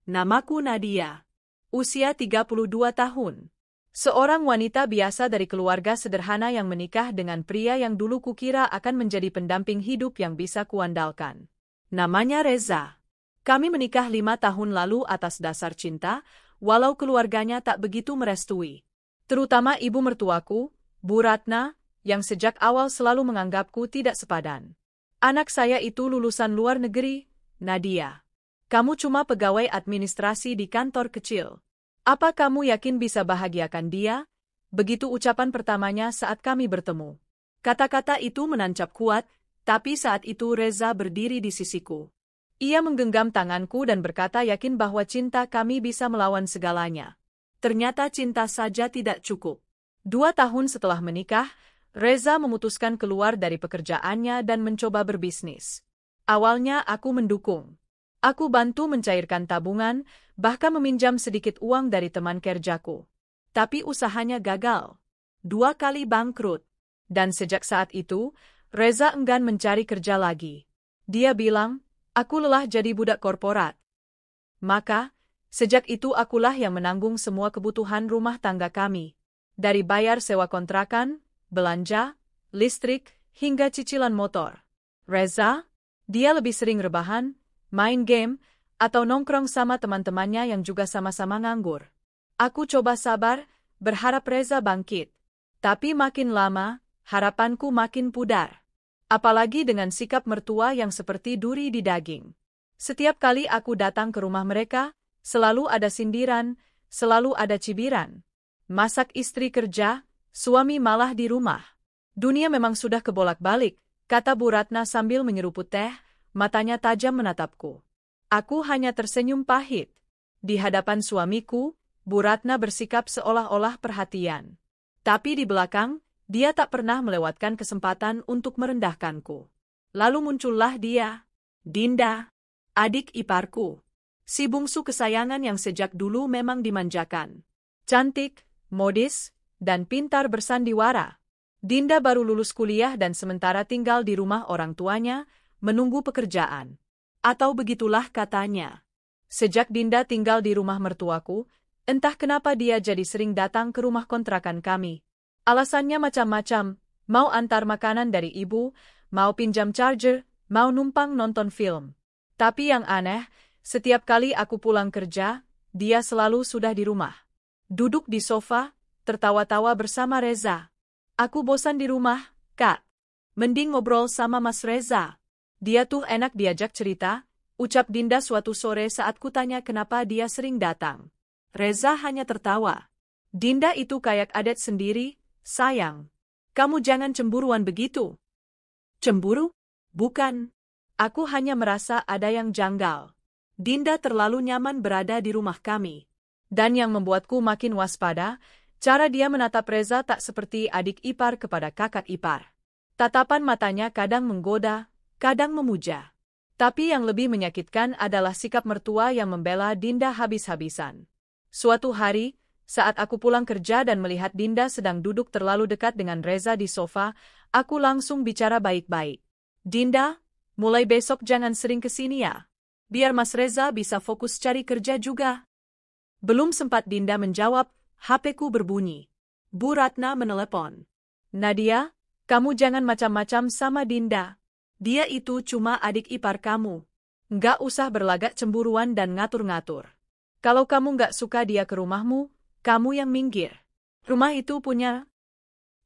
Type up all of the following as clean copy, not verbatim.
Namaku Nadia. Usia 32 tahun. Seorang wanita biasa dari keluarga sederhana yang menikah dengan pria yang dulu kukira akan menjadi pendamping hidup yang bisa kuandalkan. Namanya Reza. Kami menikah 5 tahun lalu atas dasar cinta, walau keluarganya tak begitu merestui. Terutama ibu mertuaku, Bu Ratna, yang sejak awal selalu menganggapku tidak sepadan. Anak saya itu lulusan luar negeri, Nadia. Kamu cuma pegawai administrasi di kantor kecil. Apa kamu yakin bisa bahagiakan dia? Begitu ucapan pertamanya saat kami bertemu. Kata-kata itu menancap kuat, tapi saat itu Reza berdiri di sisiku. Ia menggenggam tanganku dan berkata yakin bahwa cinta kami bisa melawan segalanya. Ternyata cinta saja tidak cukup. 2 tahun setelah menikah, Reza memutuskan keluar dari pekerjaannya dan mencoba berbisnis. Awalnya aku mendukung. Aku bantu mencairkan tabungan, bahkan meminjam sedikit uang dari teman kerjaku. Tapi usahanya gagal. 2 kali bangkrut. Dan sejak saat itu, Reza enggan mencari kerja lagi. Dia bilang, aku lelah jadi budak korporat. Maka, sejak itu akulah yang menanggung semua kebutuhan rumah tangga kami. Dari bayar sewa kontrakan, belanja, listrik, hingga cicilan motor. Reza, dia lebih sering rebahan, main game, atau nongkrong sama teman-temannya yang juga sama-sama nganggur. Aku coba sabar, berharap Reza bangkit. Tapi makin lama, harapanku makin pudar. Apalagi dengan sikap mertua yang seperti duri di daging. Setiap kali aku datang ke rumah mereka, selalu ada sindiran, selalu ada cibiran. Masak istri kerja, suami malah di rumah. Dunia memang sudah kebolak-balik, kata Bu Ratna sambil menyeruput teh. Matanya tajam menatapku. Aku hanya tersenyum pahit. Di hadapan suamiku, Bu Ratna bersikap seolah-olah perhatian. Tapi di belakang, dia tak pernah melewatkan kesempatan untuk merendahkanku. Lalu muncullah dia, Dinda, adik iparku. Si bungsu kesayangan yang sejak dulu memang dimanjakan. Cantik, modis, dan pintar bersandiwara. Dinda baru lulus kuliah dan sementara tinggal di rumah orang tuanya, menunggu pekerjaan. Atau begitulah katanya. Sejak Dinda tinggal di rumah mertuaku, entah kenapa dia jadi sering datang ke rumah kontrakan kami. Alasannya macam-macam, mau antar makanan dari ibu, mau pinjam charger, mau numpang nonton film. Tapi yang aneh, setiap kali aku pulang kerja, dia selalu sudah di rumah. Duduk di sofa, tertawa-tawa bersama Reza. Aku bosan di rumah, Kak. Mending ngobrol sama Mas Reza. Dia tuh enak diajak cerita, ucap Dinda suatu sore saat kutanya kenapa dia sering datang. Reza hanya tertawa. Dinda itu kayak adat sendiri, sayang. Kamu jangan cemburuan begitu. Cemburu? Bukan. Aku hanya merasa ada yang janggal. Dinda terlalu nyaman berada di rumah kami. Dan yang membuatku makin waspada, cara dia menatap Reza tak seperti adik ipar kepada kakak ipar. Tatapan matanya kadang menggoda, kadang memuja. Tapi yang lebih menyakitkan adalah sikap mertua yang membela Dinda habis-habisan. Suatu hari, saat aku pulang kerja dan melihat Dinda sedang duduk terlalu dekat dengan Reza di sofa, aku langsung bicara baik-baik. Dinda, mulai besok jangan sering kesini ya. Biar Mas Reza bisa fokus cari kerja juga. Belum sempat Dinda menjawab, HP-ku berbunyi. Bu Ratna menelepon. Nadia, kamu jangan macam-macam sama Dinda. Dia itu cuma adik ipar kamu. Nggak usah berlagak cemburuan dan ngatur-ngatur. Kalau kamu nggak suka dia ke rumahmu, kamu yang minggir. Rumah itu punya.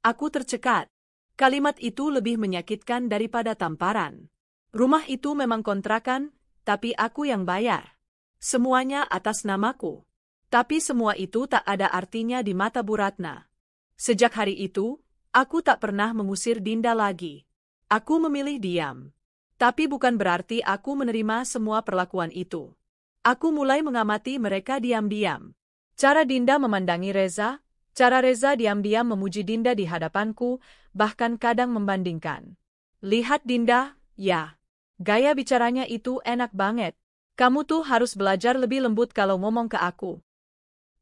Aku tercekat. Kalimat itu lebih menyakitkan daripada tamparan. Rumah itu memang kontrakan, tapi aku yang bayar. Semuanya atas namaku. Tapi semua itu tak ada artinya di mata Bu Ratna. Sejak hari itu, aku tak pernah mengusir Dinda lagi. Aku memilih diam. Tapi bukan berarti aku menerima semua perlakuan itu. Aku mulai mengamati mereka diam-diam. Cara Dinda memandangi Reza, cara Reza diam-diam memuji Dinda di hadapanku, bahkan kadang membandingkan. Lihat Dinda, ya. Gaya bicaranya itu enak banget. Kamu tuh harus belajar lebih lembut kalau ngomong ke aku.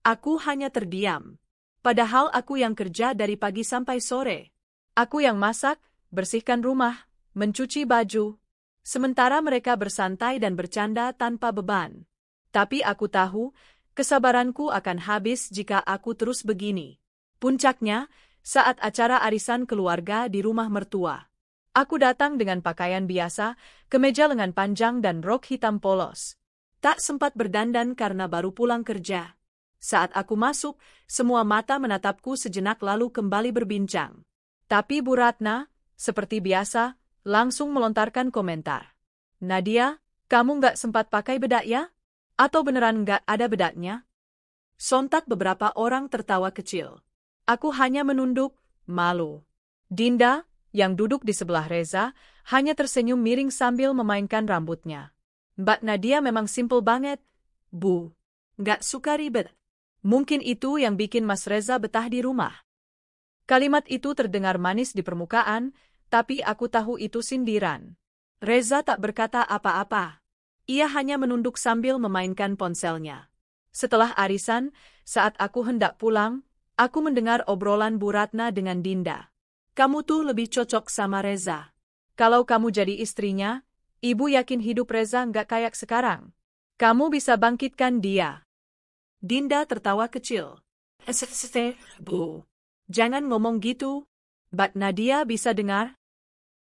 Aku hanya terdiam. Padahal aku yang kerja dari pagi sampai sore. Aku yang masak, bersihkan rumah, mencuci baju. Sementara mereka bersantai dan bercanda tanpa beban. Tapi aku tahu, kesabaranku akan habis jika aku terus begini. Puncaknya, saat acara arisan keluarga di rumah mertua. Aku datang dengan pakaian biasa, kemeja lengan panjang dan rok hitam polos. Tak sempat berdandan karena baru pulang kerja. Saat aku masuk, semua mata menatapku sejenak lalu kembali berbincang. Tapi Bu Ratna, seperti biasa, langsung melontarkan komentar. Nadia, kamu nggak sempat pakai bedak ya? Atau beneran nggak ada bedaknya? Sontak beberapa orang tertawa kecil. Aku hanya menunduk, malu. Dinda, yang duduk di sebelah Reza, hanya tersenyum miring sambil memainkan rambutnya. Mbak Nadia memang simple banget, Bu. Nggak suka ribet. Mungkin itu yang bikin Mas Reza betah di rumah. Kalimat itu terdengar manis di permukaan, tapi aku tahu itu sindiran. Reza tak berkata apa-apa. Ia hanya menunduk sambil memainkan ponselnya. Setelah arisan, saat aku hendak pulang, aku mendengar obrolan Bu Ratna dengan Dinda. Kamu tuh lebih cocok sama Reza. Kalau kamu jadi istrinya, ibu yakin hidup Reza nggak kayak sekarang. Kamu bisa bangkitkan dia. Dinda tertawa kecil. Bu. Jangan ngomong gitu. Mbak Nadia bisa dengar?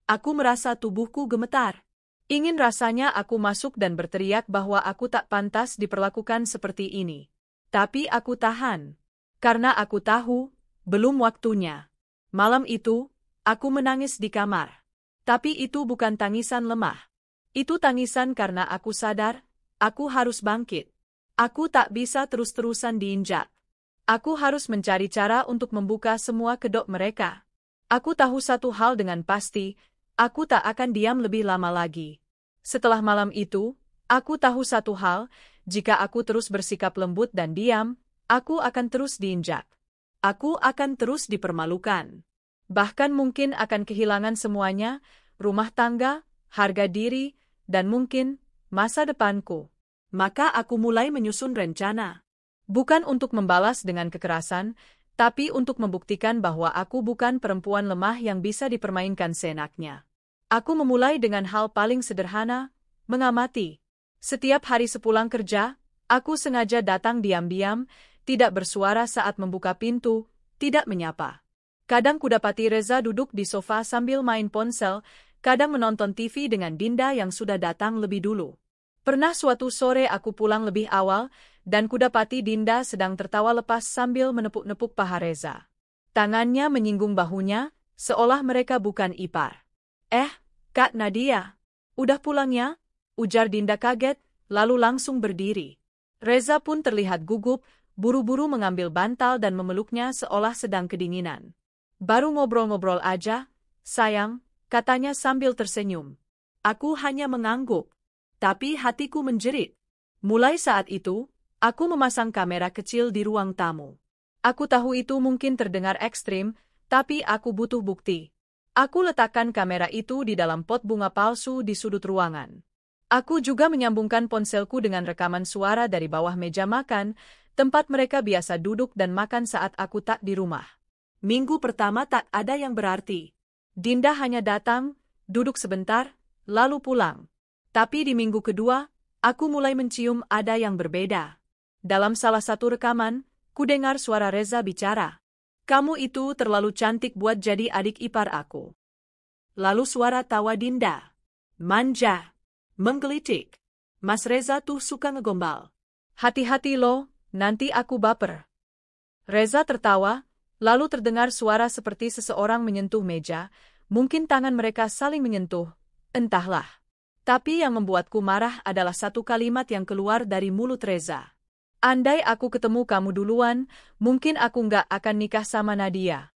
Aku merasa tubuhku gemetar. Ingin rasanya aku masuk dan berteriak bahwa aku tak pantas diperlakukan seperti ini. Tapi aku tahan. Karena aku tahu, belum waktunya. Malam itu, aku menangis di kamar. Tapi itu bukan tangisan lemah. Itu tangisan karena aku sadar, aku harus bangkit. Aku tak bisa terus-terusan diinjak. Aku harus mencari cara untuk membuka semua kedok mereka. Aku tahu satu hal dengan pasti, aku tak akan diam lebih lama lagi. Setelah malam itu, aku tahu satu hal, jika aku terus bersikap lembut dan diam, aku akan terus diinjak. Aku akan terus dipermalukan. Bahkan mungkin akan kehilangan semuanya, rumah tangga, harga diri, dan mungkin masa depanku. Maka aku mulai menyusun rencana. Bukan untuk membalas dengan kekerasan, tapi untuk membuktikan bahwa aku bukan perempuan lemah yang bisa dipermainkan seenaknya. Aku memulai dengan hal paling sederhana, mengamati. Setiap hari sepulang kerja, aku sengaja datang diam-diam, tidak bersuara saat membuka pintu, tidak menyapa. Kadang kudapati Reza duduk di sofa sambil main ponsel, kadang menonton TV dengan Dinda yang sudah datang lebih dulu. Pernah suatu sore aku pulang lebih awal, dan kudapati Dinda sedang tertawa lepas sambil menepuk-nepuk paha Reza. Tangannya menyinggung bahunya, seolah mereka bukan ipar. Kak Nadia, udah pulang ya? Ujar Dinda kaget, lalu langsung berdiri. Reza pun terlihat gugup, buru-buru mengambil bantal dan memeluknya seolah sedang kedinginan. Baru ngobrol-ngobrol aja, sayang, katanya sambil tersenyum. Aku hanya mengangguk, tapi hatiku menjerit. Mulai saat itu, aku memasang kamera kecil di ruang tamu. Aku tahu itu mungkin terdengar ekstrim, tapi aku butuh bukti. Aku letakkan kamera itu di dalam pot bunga palsu di sudut ruangan. Aku juga menyambungkan ponselku dengan rekaman suara dari bawah meja makan, tempat mereka biasa duduk dan makan saat aku tak di rumah. Minggu pertama tak ada yang berarti. Dinda hanya datang, duduk sebentar, lalu pulang. Tapi di minggu kedua, aku mulai mencium ada yang berbeda. Dalam salah satu rekaman, kudengar suara Reza bicara. Kamu itu terlalu cantik buat jadi adik ipar aku. Lalu suara tawa Dinda. Manja. Menggelitik. Mas Reza tuh suka ngegombal. Hati-hati lo, nanti aku baper. Reza tertawa, lalu terdengar suara seperti seseorang menyentuh meja, mungkin tangan mereka saling menyentuh, entahlah. Tapi yang membuatku marah adalah satu kalimat yang keluar dari mulut Reza. Andai aku ketemu kamu duluan, mungkin aku nggak akan nikah sama Nadia.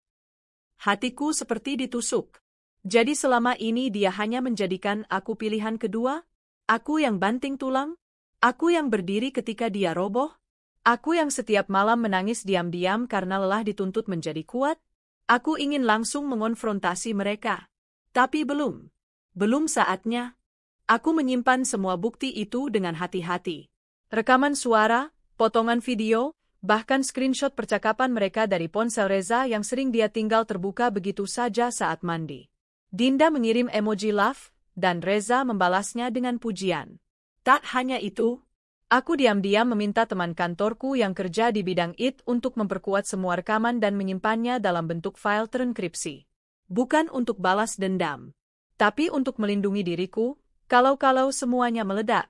Hatiku seperti ditusuk. Jadi selama ini dia hanya menjadikan aku pilihan kedua? Aku yang banting tulang? Aku yang berdiri ketika dia roboh? Aku yang setiap malam menangis diam-diam karena lelah dituntut menjadi kuat? Aku ingin langsung mengonfrontasi mereka. Tapi belum. Belum saatnya. Aku menyimpan semua bukti itu dengan hati-hati. Rekaman suara, potongan video, bahkan screenshot percakapan mereka dari ponsel Reza yang sering dia tinggal terbuka begitu saja saat mandi. Dinda mengirim emoji love, dan Reza membalasnya dengan pujian. Tak hanya itu, Aku diam-diam meminta teman kantorku yang kerja di bidang IT untuk memperkuat semua rekaman dan menyimpannya dalam bentuk file terenkripsi. Bukan untuk balas dendam, tapi untuk melindungi diriku, kalau-kalau semuanya meledak.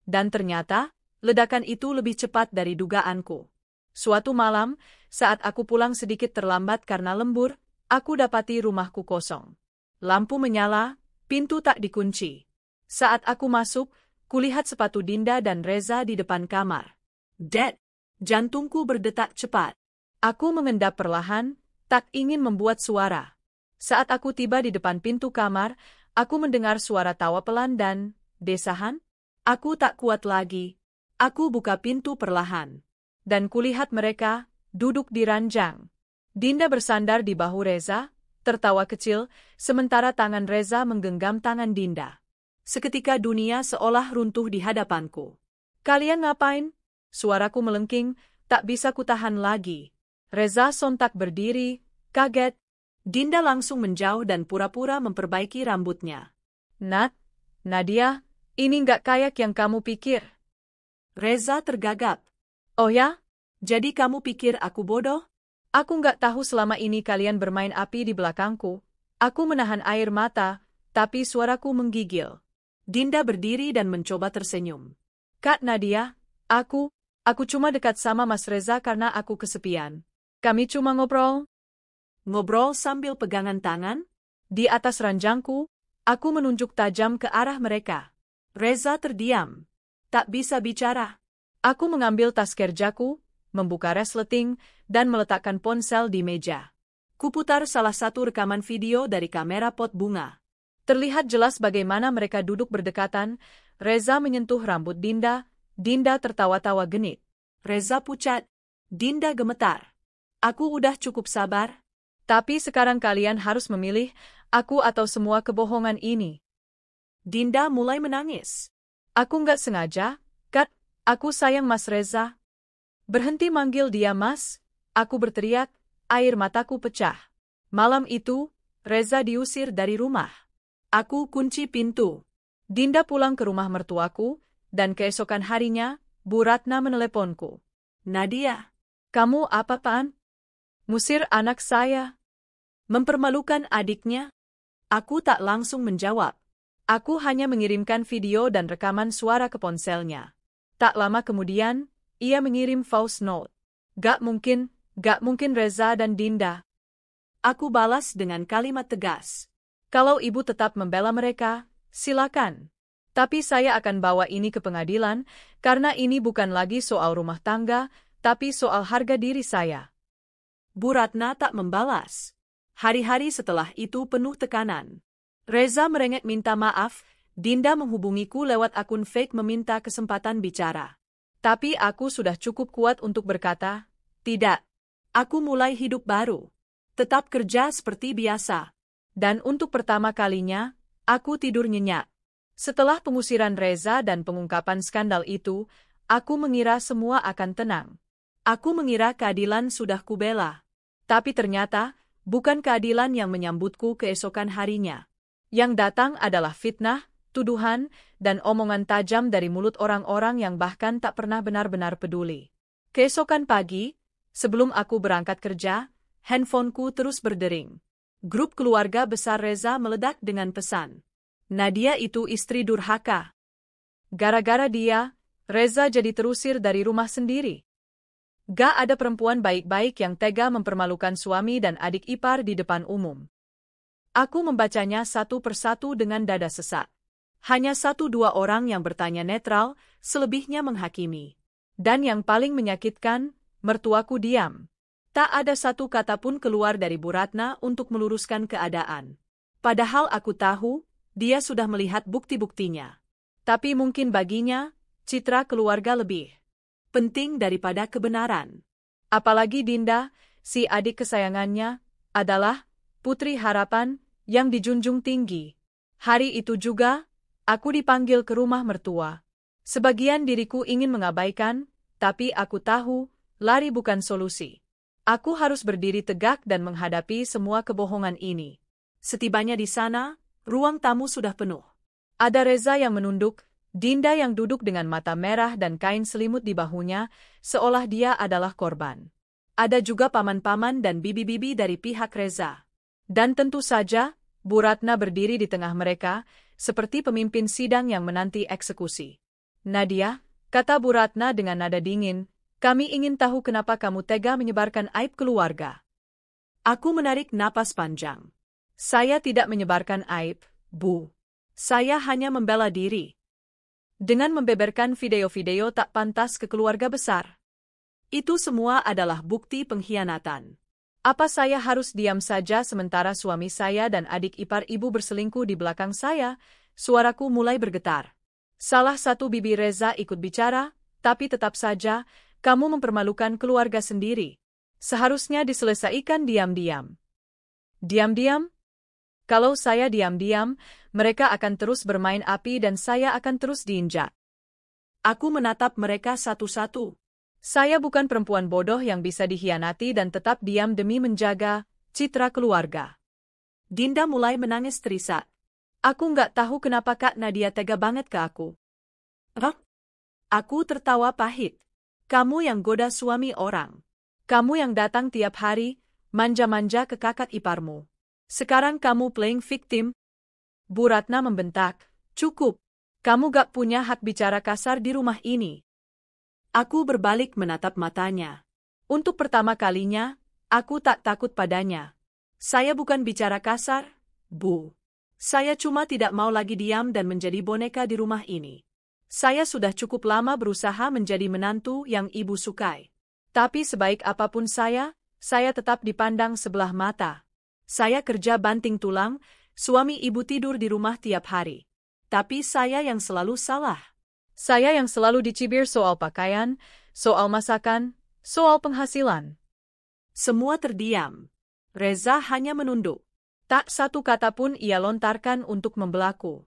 Dan ternyata, ledakan itu lebih cepat dari dugaanku. Suatu malam, saat aku pulang sedikit terlambat karena lembur, aku dapati rumahku kosong. Lampu menyala, pintu tak dikunci. Saat aku masuk, kulihat sepatu Dinda dan Reza di depan kamar. Dead. Jantungku berdetak cepat. Aku mengendap perlahan, tak ingin membuat suara. Saat aku tiba di depan pintu kamar, aku mendengar suara tawa pelan dan desahan. Aku tak kuat lagi. Aku buka pintu perlahan. Dan kulihat mereka duduk di ranjang. Dinda bersandar di bahu Reza, tertawa kecil, sementara tangan Reza menggenggam tangan Dinda. Seketika dunia seolah runtuh di hadapanku. Kalian ngapain? Suaraku melengking, tak bisa kutahan lagi. Reza sontak berdiri, kaget. Dinda langsung menjauh dan pura-pura memperbaiki rambutnya. Nadia, ini nggak kayak yang kamu pikir. Reza tergagap. Oh ya? Jadi kamu pikir aku bodoh? Aku nggak tahu selama ini kalian bermain api di belakangku. Aku menahan air mata, tapi suaraku menggigil. Dinda berdiri dan mencoba tersenyum. Kak Nadia, aku cuma dekat sama Mas Reza karena aku kesepian. Kami cuma ngobrol. Ngobrol sambil pegangan tangan? Di atas ranjangku, aku menunjuk tajam ke arah mereka. Reza terdiam. Tak bisa bicara. Aku mengambil tas kerjaku, membuka resleting, dan meletakkan ponsel di meja. Kuputar salah satu rekaman video dari kamera pot bunga. Terlihat jelas bagaimana mereka duduk berdekatan. Reza menyentuh rambut Dinda. Dinda tertawa-tawa genit. Reza pucat. Dinda gemetar. Aku udah cukup sabar. Tapi sekarang kalian harus memilih, aku atau semua kebohongan ini. Dinda mulai menangis. Aku nggak sengaja, Kat. Aku sayang Mas Reza. Berhenti manggil dia Mas. Aku berteriak, air mataku pecah. Malam itu, Reza diusir dari rumah. Aku kunci pintu. Dinda pulang ke rumah mertuaku, dan keesokan harinya, Bu Ratna meneleponku. Nadia, kamu apa-apaan? Musir anak saya. Mempermalukan adiknya? Aku tak langsung menjawab. Aku hanya mengirimkan video dan rekaman suara ke ponselnya. Tak lama kemudian, ia mengirim voice note. Gak mungkin Reza dan Dinda. Aku balas dengan kalimat tegas. Kalau ibu tetap membela mereka, silakan. Tapi saya akan bawa ini ke pengadilan, karena ini bukan lagi soal rumah tangga, tapi soal harga diri saya. Bu Ratna tak membalas. Hari-hari setelah itu penuh tekanan. Reza merengek minta maaf, Dinda menghubungiku lewat akun fake meminta kesempatan bicara. Tapi aku sudah cukup kuat untuk berkata, tidak. Aku mulai hidup baru. Tetap kerja seperti biasa. Dan untuk pertama kalinya, aku tidur nyenyak. Setelah pengusiran Reza dan pengungkapan skandal itu, aku mengira semua akan tenang. Aku mengira keadilan sudah kubela. Tapi ternyata, bukan keadilan yang menyambutku keesokan harinya. Yang datang adalah fitnah, tuduhan, dan omongan tajam dari mulut orang-orang yang bahkan tak pernah benar-benar peduli. Keesokan pagi, sebelum aku berangkat kerja, handphoneku terus berdering. Grup keluarga besar Reza meledak dengan pesan. Nadia itu istri durhaka. Gara-gara dia, Reza jadi terusir dari rumah sendiri. Gak ada perempuan baik-baik yang tega mempermalukan suami dan adik ipar di depan umum. Aku membacanya satu persatu dengan dada sesak. Hanya 1-2 orang yang bertanya netral, selebihnya menghakimi. Dan yang paling menyakitkan, mertuaku diam. Tak ada satu kata pun keluar dari Bu Ratna untuk meluruskan keadaan. Padahal aku tahu, dia sudah melihat bukti-buktinya. Tapi mungkin baginya, citra keluarga lebih penting daripada kebenaran. Apalagi Dinda, si adik kesayangannya, adalah putri harapan yang dijunjung tinggi. Hari itu juga, aku dipanggil ke rumah mertua. Sebagian diriku ingin mengabaikan, tapi aku tahu, lari bukan solusi. Aku harus berdiri tegak dan menghadapi semua kebohongan ini. Setibanya di sana, ruang tamu sudah penuh. Ada Reza yang menunduk, Dinda yang duduk dengan mata merah dan kain selimut di bahunya, seolah dia adalah korban. Ada juga paman-paman dan bibi-bibi dari pihak Reza. Dan tentu saja, Bu Ratna berdiri di tengah mereka, seperti pemimpin sidang yang menanti eksekusi. Nadia, kata Bu Ratna dengan nada dingin, kami ingin tahu kenapa kamu tega menyebarkan aib keluarga. Aku menarik napas panjang. Saya tidak menyebarkan aib, Bu. Saya hanya membela diri. Dengan membeberkan video-video tak pantas ke keluarga besar. Itu semua adalah bukti pengkhianatan. Apa saya harus diam saja sementara suami saya dan adik ipar ibu berselingkuh di belakang saya? Suaraku mulai bergetar. Salah satu bibi Reza ikut bicara, tapi tetap saja, kamu mempermalukan keluarga sendiri. Seharusnya diselesaikan diam-diam. Diam-diam? Kalau saya diam-diam, mereka akan terus bermain api dan saya akan terus diinjak. Aku menatap mereka satu-satu. Saya bukan perempuan bodoh yang bisa dikhianati dan tetap diam demi menjaga citra keluarga. Dinda mulai menangis terisak. Aku nggak tahu kenapa Kak Nadia tega banget ke aku. Aku tertawa pahit. Kamu yang goda suami orang. Kamu yang datang tiap hari, manja-manja ke kakak iparmu. Sekarang kamu playing victim? Bu Ratna membentak, cukup. Kamu gak punya hak bicara kasar di rumah ini. Aku berbalik menatap matanya. Untuk pertama kalinya, aku tak takut padanya. Saya bukan bicara kasar, Bu. Saya cuma tidak mau lagi diam dan menjadi boneka di rumah ini. Saya sudah cukup lama berusaha menjadi menantu yang ibu sukai. Tapi sebaik apapun saya tetap dipandang sebelah mata. Saya kerja banting tulang, suami ibu tidur di rumah tiap hari. Tapi saya yang selalu salah. Saya yang selalu dicibir soal pakaian, soal masakan, soal penghasilan. Semua terdiam. Reza hanya menunduk. Tak satu kata pun ia lontarkan untuk membelaku.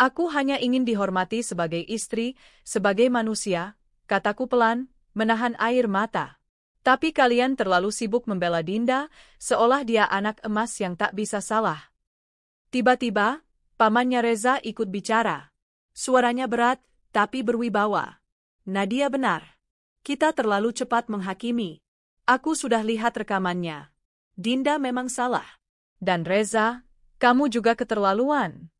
Aku hanya ingin dihormati sebagai istri, sebagai manusia, kataku pelan, menahan air mata. Tapi kalian terlalu sibuk membela Dinda, seolah dia anak emas yang tak bisa salah. Tiba-tiba, pamannya Reza ikut bicara. Suaranya berat, tapi berwibawa. Nadia benar. Kita terlalu cepat menghakimi. Aku sudah lihat rekamannya. Dinda memang salah. Dan Reza, kamu juga keterlaluan.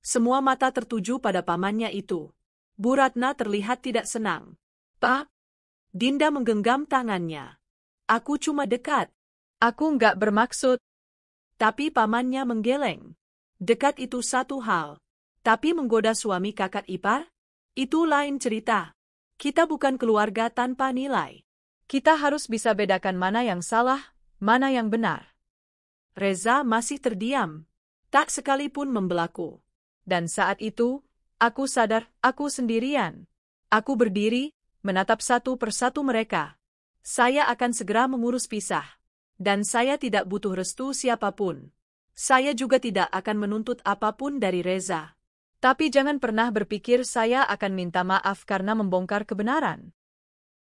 Semua mata tertuju pada pamannya itu. Bu Ratna terlihat tidak senang. Pak, Dinda menggenggam tangannya. Aku cuma dekat. Aku nggak bermaksud. Tapi pamannya menggeleng. Dekat itu satu hal. Tapi menggoda suami kakak ipar? Itu lain cerita. Kita bukan keluarga tanpa nilai. Kita harus bisa bedakan mana yang salah, mana yang benar. Reza masih terdiam. Tak sekalipun membelaku. Dan saat itu, aku sadar aku sendirian. Aku berdiri, menatap satu persatu mereka. Saya akan segera mengurus pisah. Dan saya tidak butuh restu siapapun. Saya juga tidak akan menuntut apapun dari Reza. Tapi jangan pernah berpikir saya akan minta maaf karena membongkar kebenaran.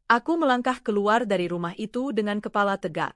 Aku melangkah keluar dari rumah itu dengan kepala tegak.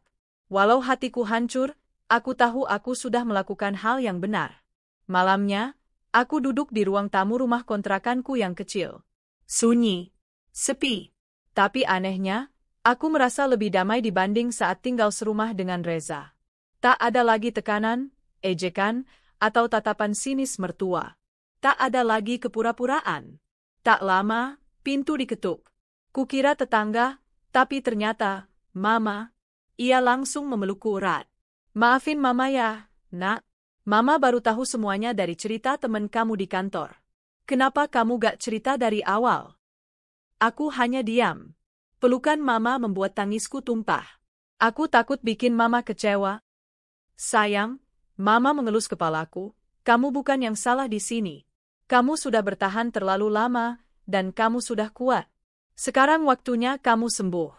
Walau hatiku hancur, aku tahu aku sudah melakukan hal yang benar. Malamnya, aku duduk di ruang tamu rumah kontrakanku yang kecil. Sunyi. Sepi. Tapi anehnya, aku merasa lebih damai dibanding saat tinggal serumah dengan Reza. Tak ada lagi tekanan, ejekan, atau tatapan sinis mertua. Tak ada lagi kepura-puraan. Tak lama, pintu diketuk. Kukira tetangga, tapi ternyata, Mama. Ia langsung memelukku erat. Maafin Mama ya, Nak. Mama baru tahu semuanya dari cerita teman kamu di kantor. Kenapa kamu gak cerita dari awal? Aku hanya diam. Pelukan Mama membuat tangisku tumpah. Aku takut bikin Mama kecewa. Sayang, Mama mengelus kepalaku, kamu bukan yang salah di sini. Kamu sudah bertahan terlalu lama, dan kamu sudah kuat. Sekarang waktunya kamu sembuh.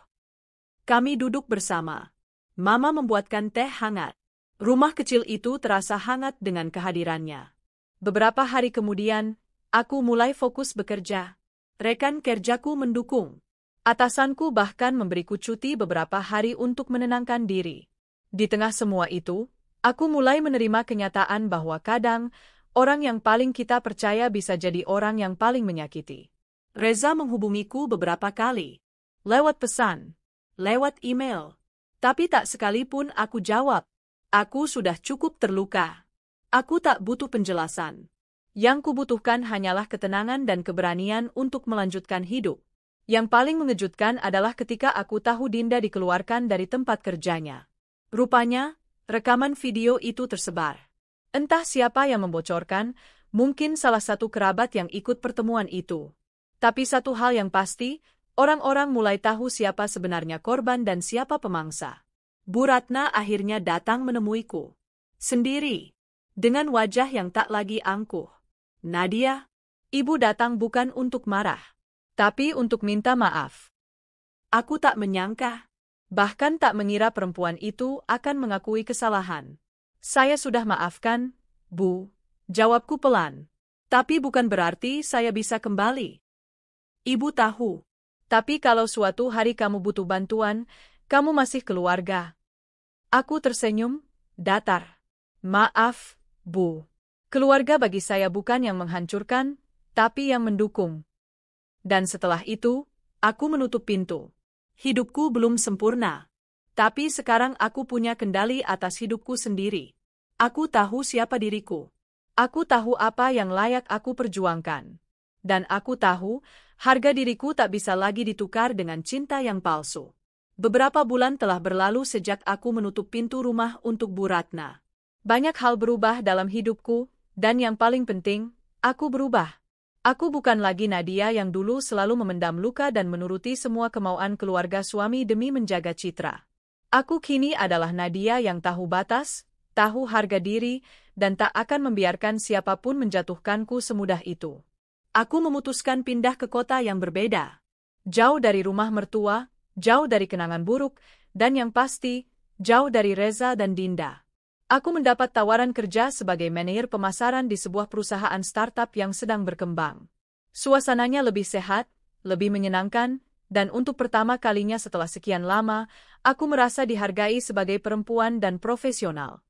Kami duduk bersama. Mama membuatkan teh hangat. Rumah kecil itu terasa hangat dengan kehadirannya. Beberapa hari kemudian, aku mulai fokus bekerja. Rekan kerjaku mendukung. Atasanku bahkan memberiku cuti beberapa hari untuk menenangkan diri. Di tengah semua itu, aku mulai menerima kenyataan bahwa kadang, Orang yang paling kita percaya bisa jadi orang yang paling menyakiti. Reza menghubungiku beberapa kali. Lewat pesan, lewat email. Tapi tak sekalipun aku jawab. Aku sudah cukup terluka. Aku tak butuh penjelasan. Yang kubutuhkan hanyalah ketenangan dan keberanian untuk melanjutkan hidup. Yang paling mengejutkan adalah ketika aku tahu Dinda dikeluarkan dari tempat kerjanya. Rupanya, rekaman video itu tersebar. Entah siapa yang membocorkan, mungkin salah satu kerabat yang ikut pertemuan itu. Tapi satu hal yang pasti, orang-orang mulai tahu siapa sebenarnya korban dan siapa pemangsa. Bu Ratna akhirnya datang menemuiku. Sendiri. Dengan wajah yang tak lagi angkuh. Nadia, ibu datang bukan untuk marah, tapi untuk minta maaf. Aku tak menyangka, bahkan tak mengira perempuan itu akan mengakui kesalahan. Saya sudah maafkan, Bu, jawabku pelan. Tapi bukan berarti saya bisa kembali. Ibu tahu. Tapi kalau suatu hari kamu butuh bantuan, kamu masih keluarga. Aku tersenyum, datar. Maaf, Bu. Keluarga bagi saya bukan yang menghancurkan, tapi yang mendukung. Dan setelah itu, aku menutup pintu. Hidupku belum sempurna. Tapi sekarang aku punya kendali atas hidupku sendiri. Aku tahu siapa diriku. Aku tahu apa yang layak aku perjuangkan. Dan aku tahu, harga diriku tak bisa lagi ditukar dengan cinta yang palsu. Beberapa bulan telah berlalu sejak aku menutup pintu rumah untuk Bu Ratna. Banyak hal berubah dalam hidupku, dan yang paling penting, aku berubah. Aku bukan lagi Nadia yang dulu selalu memendam luka dan menuruti semua kemauan keluarga suami demi menjaga citra. Aku kini adalah Nadia yang tahu batas, tahu harga diri, dan tak akan membiarkan siapapun menjatuhkanku semudah itu. Aku memutuskan pindah ke kota yang berbeda. Jauh dari rumah mertua, jauh dari kenangan buruk, dan yang pasti, jauh dari Reza dan Dinda. Aku mendapat tawaran kerja sebagai manajer pemasaran di sebuah perusahaan startup yang sedang berkembang. Suasananya lebih sehat, lebih menyenangkan, dan untuk pertama kalinya setelah sekian lama, aku merasa dihargai sebagai perempuan dan profesional.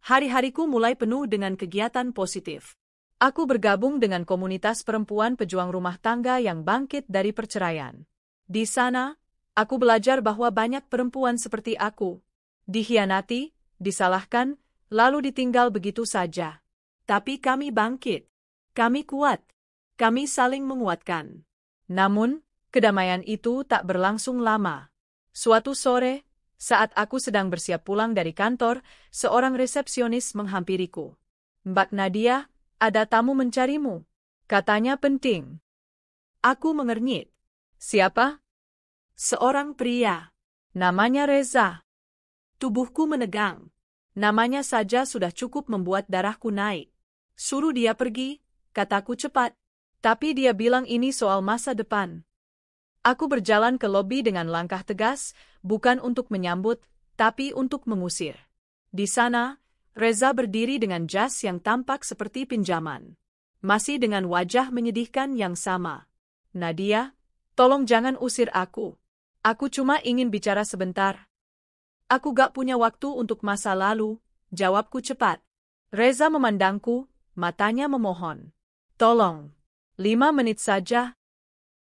Hari-hariku mulai penuh dengan kegiatan positif. Aku bergabung dengan komunitas perempuan pejuang rumah tangga yang bangkit dari perceraian. Di sana, aku belajar bahwa banyak perempuan seperti aku. Dikhianati, disalahkan, lalu ditinggal begitu saja. Tapi kami bangkit. Kami kuat. Kami saling menguatkan. Namun, kedamaian itu tak berlangsung lama. Suatu sore, saat aku sedang bersiap pulang dari kantor, seorang resepsionis menghampiriku. Mbak Nadia, ada tamu mencarimu. Katanya penting. Aku mengernyit. Siapa? Seorang pria. Namanya Reza. Tubuhku menegang. Namanya saja sudah cukup membuat darahku naik. Suruh dia pergi, kataku cepat. Tapi dia bilang ini soal masa depan. Aku berjalan ke lobi dengan langkah tegas, bukan untuk menyambut, tapi untuk mengusir. Di sana, Reza berdiri dengan jas yang tampak seperti pinjaman. Masih dengan wajah menyedihkan yang sama. Nadia, tolong jangan usir aku. Aku cuma ingin bicara sebentar. Aku gak punya waktu untuk masa lalu, jawabku cepat. Reza memandangku, matanya memohon. Tolong, 5 menit saja.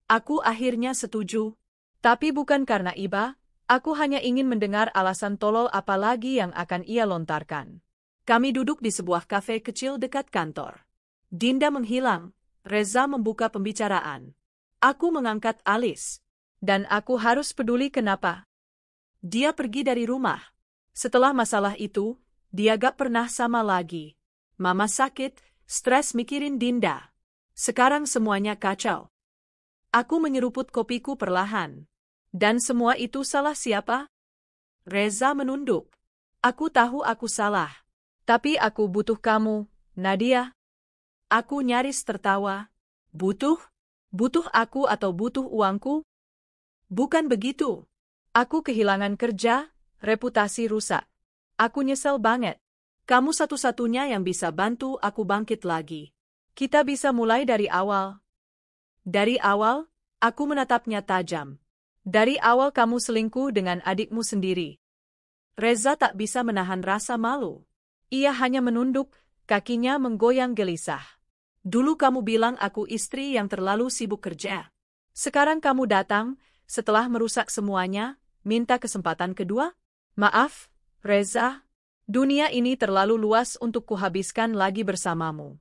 Aku akhirnya setuju. Tapi bukan karena iba, aku hanya ingin mendengar alasan tolol apa lagi yang akan ia lontarkan. Kami duduk di sebuah kafe kecil dekat kantor. Dinda menghilang, Reza membuka pembicaraan. Aku mengangkat alis. Dan aku harus peduli kenapa. Dia pergi dari rumah. Setelah masalah itu, dia gak pernah sama lagi. Mama sakit, stres mikirin Dinda. Sekarang semuanya kacau. Aku menyeruput kopiku perlahan. Dan semua itu salah siapa? Reza menunduk. Aku tahu aku salah. Tapi aku butuh kamu, Nadia. Aku nyaris tertawa. Butuh? Butuh aku atau butuh uangku? Bukan begitu. Aku kehilangan kerja, reputasi rusak. Aku nyesel banget. Kamu satu-satunya yang bisa bantu aku bangkit lagi. Kita bisa mulai dari awal. Dari awal, aku menatapnya tajam. Dari awal kamu selingkuh dengan adikmu sendiri. Reza tak bisa menahan rasa malu. Ia hanya menunduk, Kakinya menggoyang gelisah. Dulu kamu bilang aku istri yang terlalu sibuk kerja. Sekarang kamu datang, setelah merusak semuanya, minta kesempatan kedua? Maaf, Reza. Dunia ini terlalu luas untuk kuhabiskan lagi bersamamu.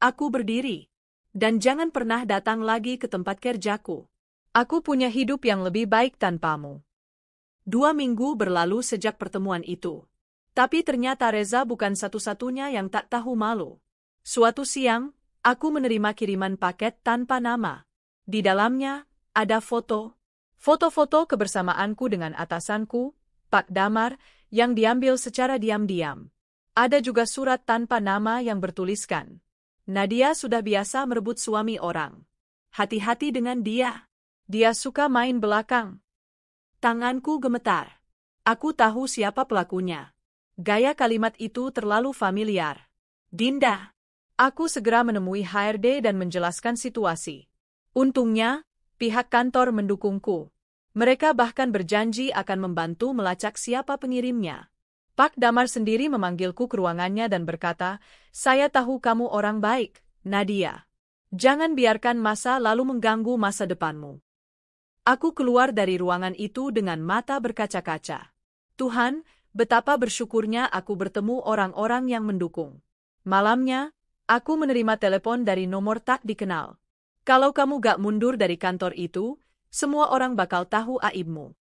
Aku berdiri. Dan jangan pernah datang lagi ke tempat kerjaku. Aku punya hidup yang lebih baik tanpamu. 2 minggu berlalu sejak pertemuan itu. Tapi ternyata Reza bukan satu-satunya yang tak tahu malu. Suatu siang, aku menerima kiriman paket tanpa nama. Di dalamnya, ada foto-foto kebersamaanku dengan atasanku, Pak Damar, yang diambil secara diam-diam. Ada juga surat tanpa nama yang bertuliskan, Nadia sudah biasa merebut suami orang. Hati-hati dengan dia. Dia suka main belakang. Tanganku gemetar. Aku tahu siapa pelakunya. Gaya kalimat itu terlalu familiar. Dinda. Aku segera menemui HRD dan menjelaskan situasi. Untungnya, pihak kantor mendukungku. Mereka bahkan berjanji akan membantu melacak siapa pengirimnya. Pak Damar sendiri memanggilku ke ruangannya dan berkata, "Saya tahu kamu orang baik, Nadia. Jangan biarkan masa lalu mengganggu masa depanmu." Aku keluar dari ruangan itu dengan mata berkaca-kaca. Tuhan, betapa bersyukurnya aku bertemu orang-orang yang mendukung. Malamnya, aku menerima telepon dari nomor tak dikenal. Kalau kamu gak mundur dari kantor itu, semua orang bakal tahu aibmu.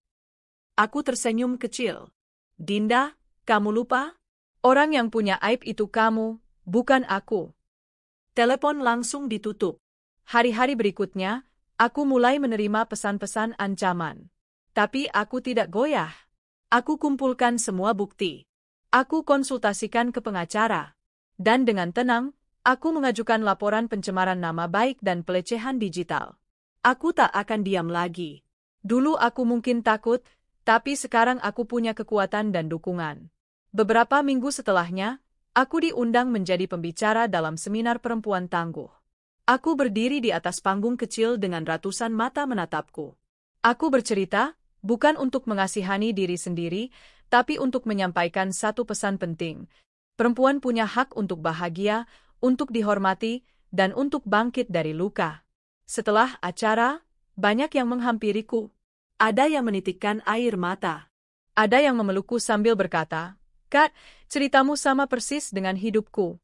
Aku tersenyum kecil. Dinda, kamu lupa? Orang yang punya aib itu kamu, bukan aku. Telepon langsung ditutup. Hari-hari berikutnya, aku mulai menerima pesan-pesan ancaman. Tapi aku tidak goyah. Aku kumpulkan semua bukti. Aku konsultasikan ke pengacara. Dan dengan tenang, aku mengajukan laporan pencemaran nama baik dan pelecehan digital. Aku tak akan diam lagi. Dulu aku mungkin takut, tapi sekarang aku punya kekuatan dan dukungan. Beberapa minggu setelahnya, aku diundang menjadi pembicara dalam seminar perempuan tangguh. Aku berdiri di atas panggung kecil dengan ratusan mata menatapku. Aku bercerita, bukan untuk mengasihani diri sendiri, tapi untuk menyampaikan satu pesan penting. Perempuan punya hak untuk bahagia, untuk dihormati, dan untuk bangkit dari luka. Setelah acara, banyak yang menghampiriku. Ada yang menitikkan air mata. Ada yang memelukku sambil berkata, "Kak, ceritamu sama persis dengan hidupku."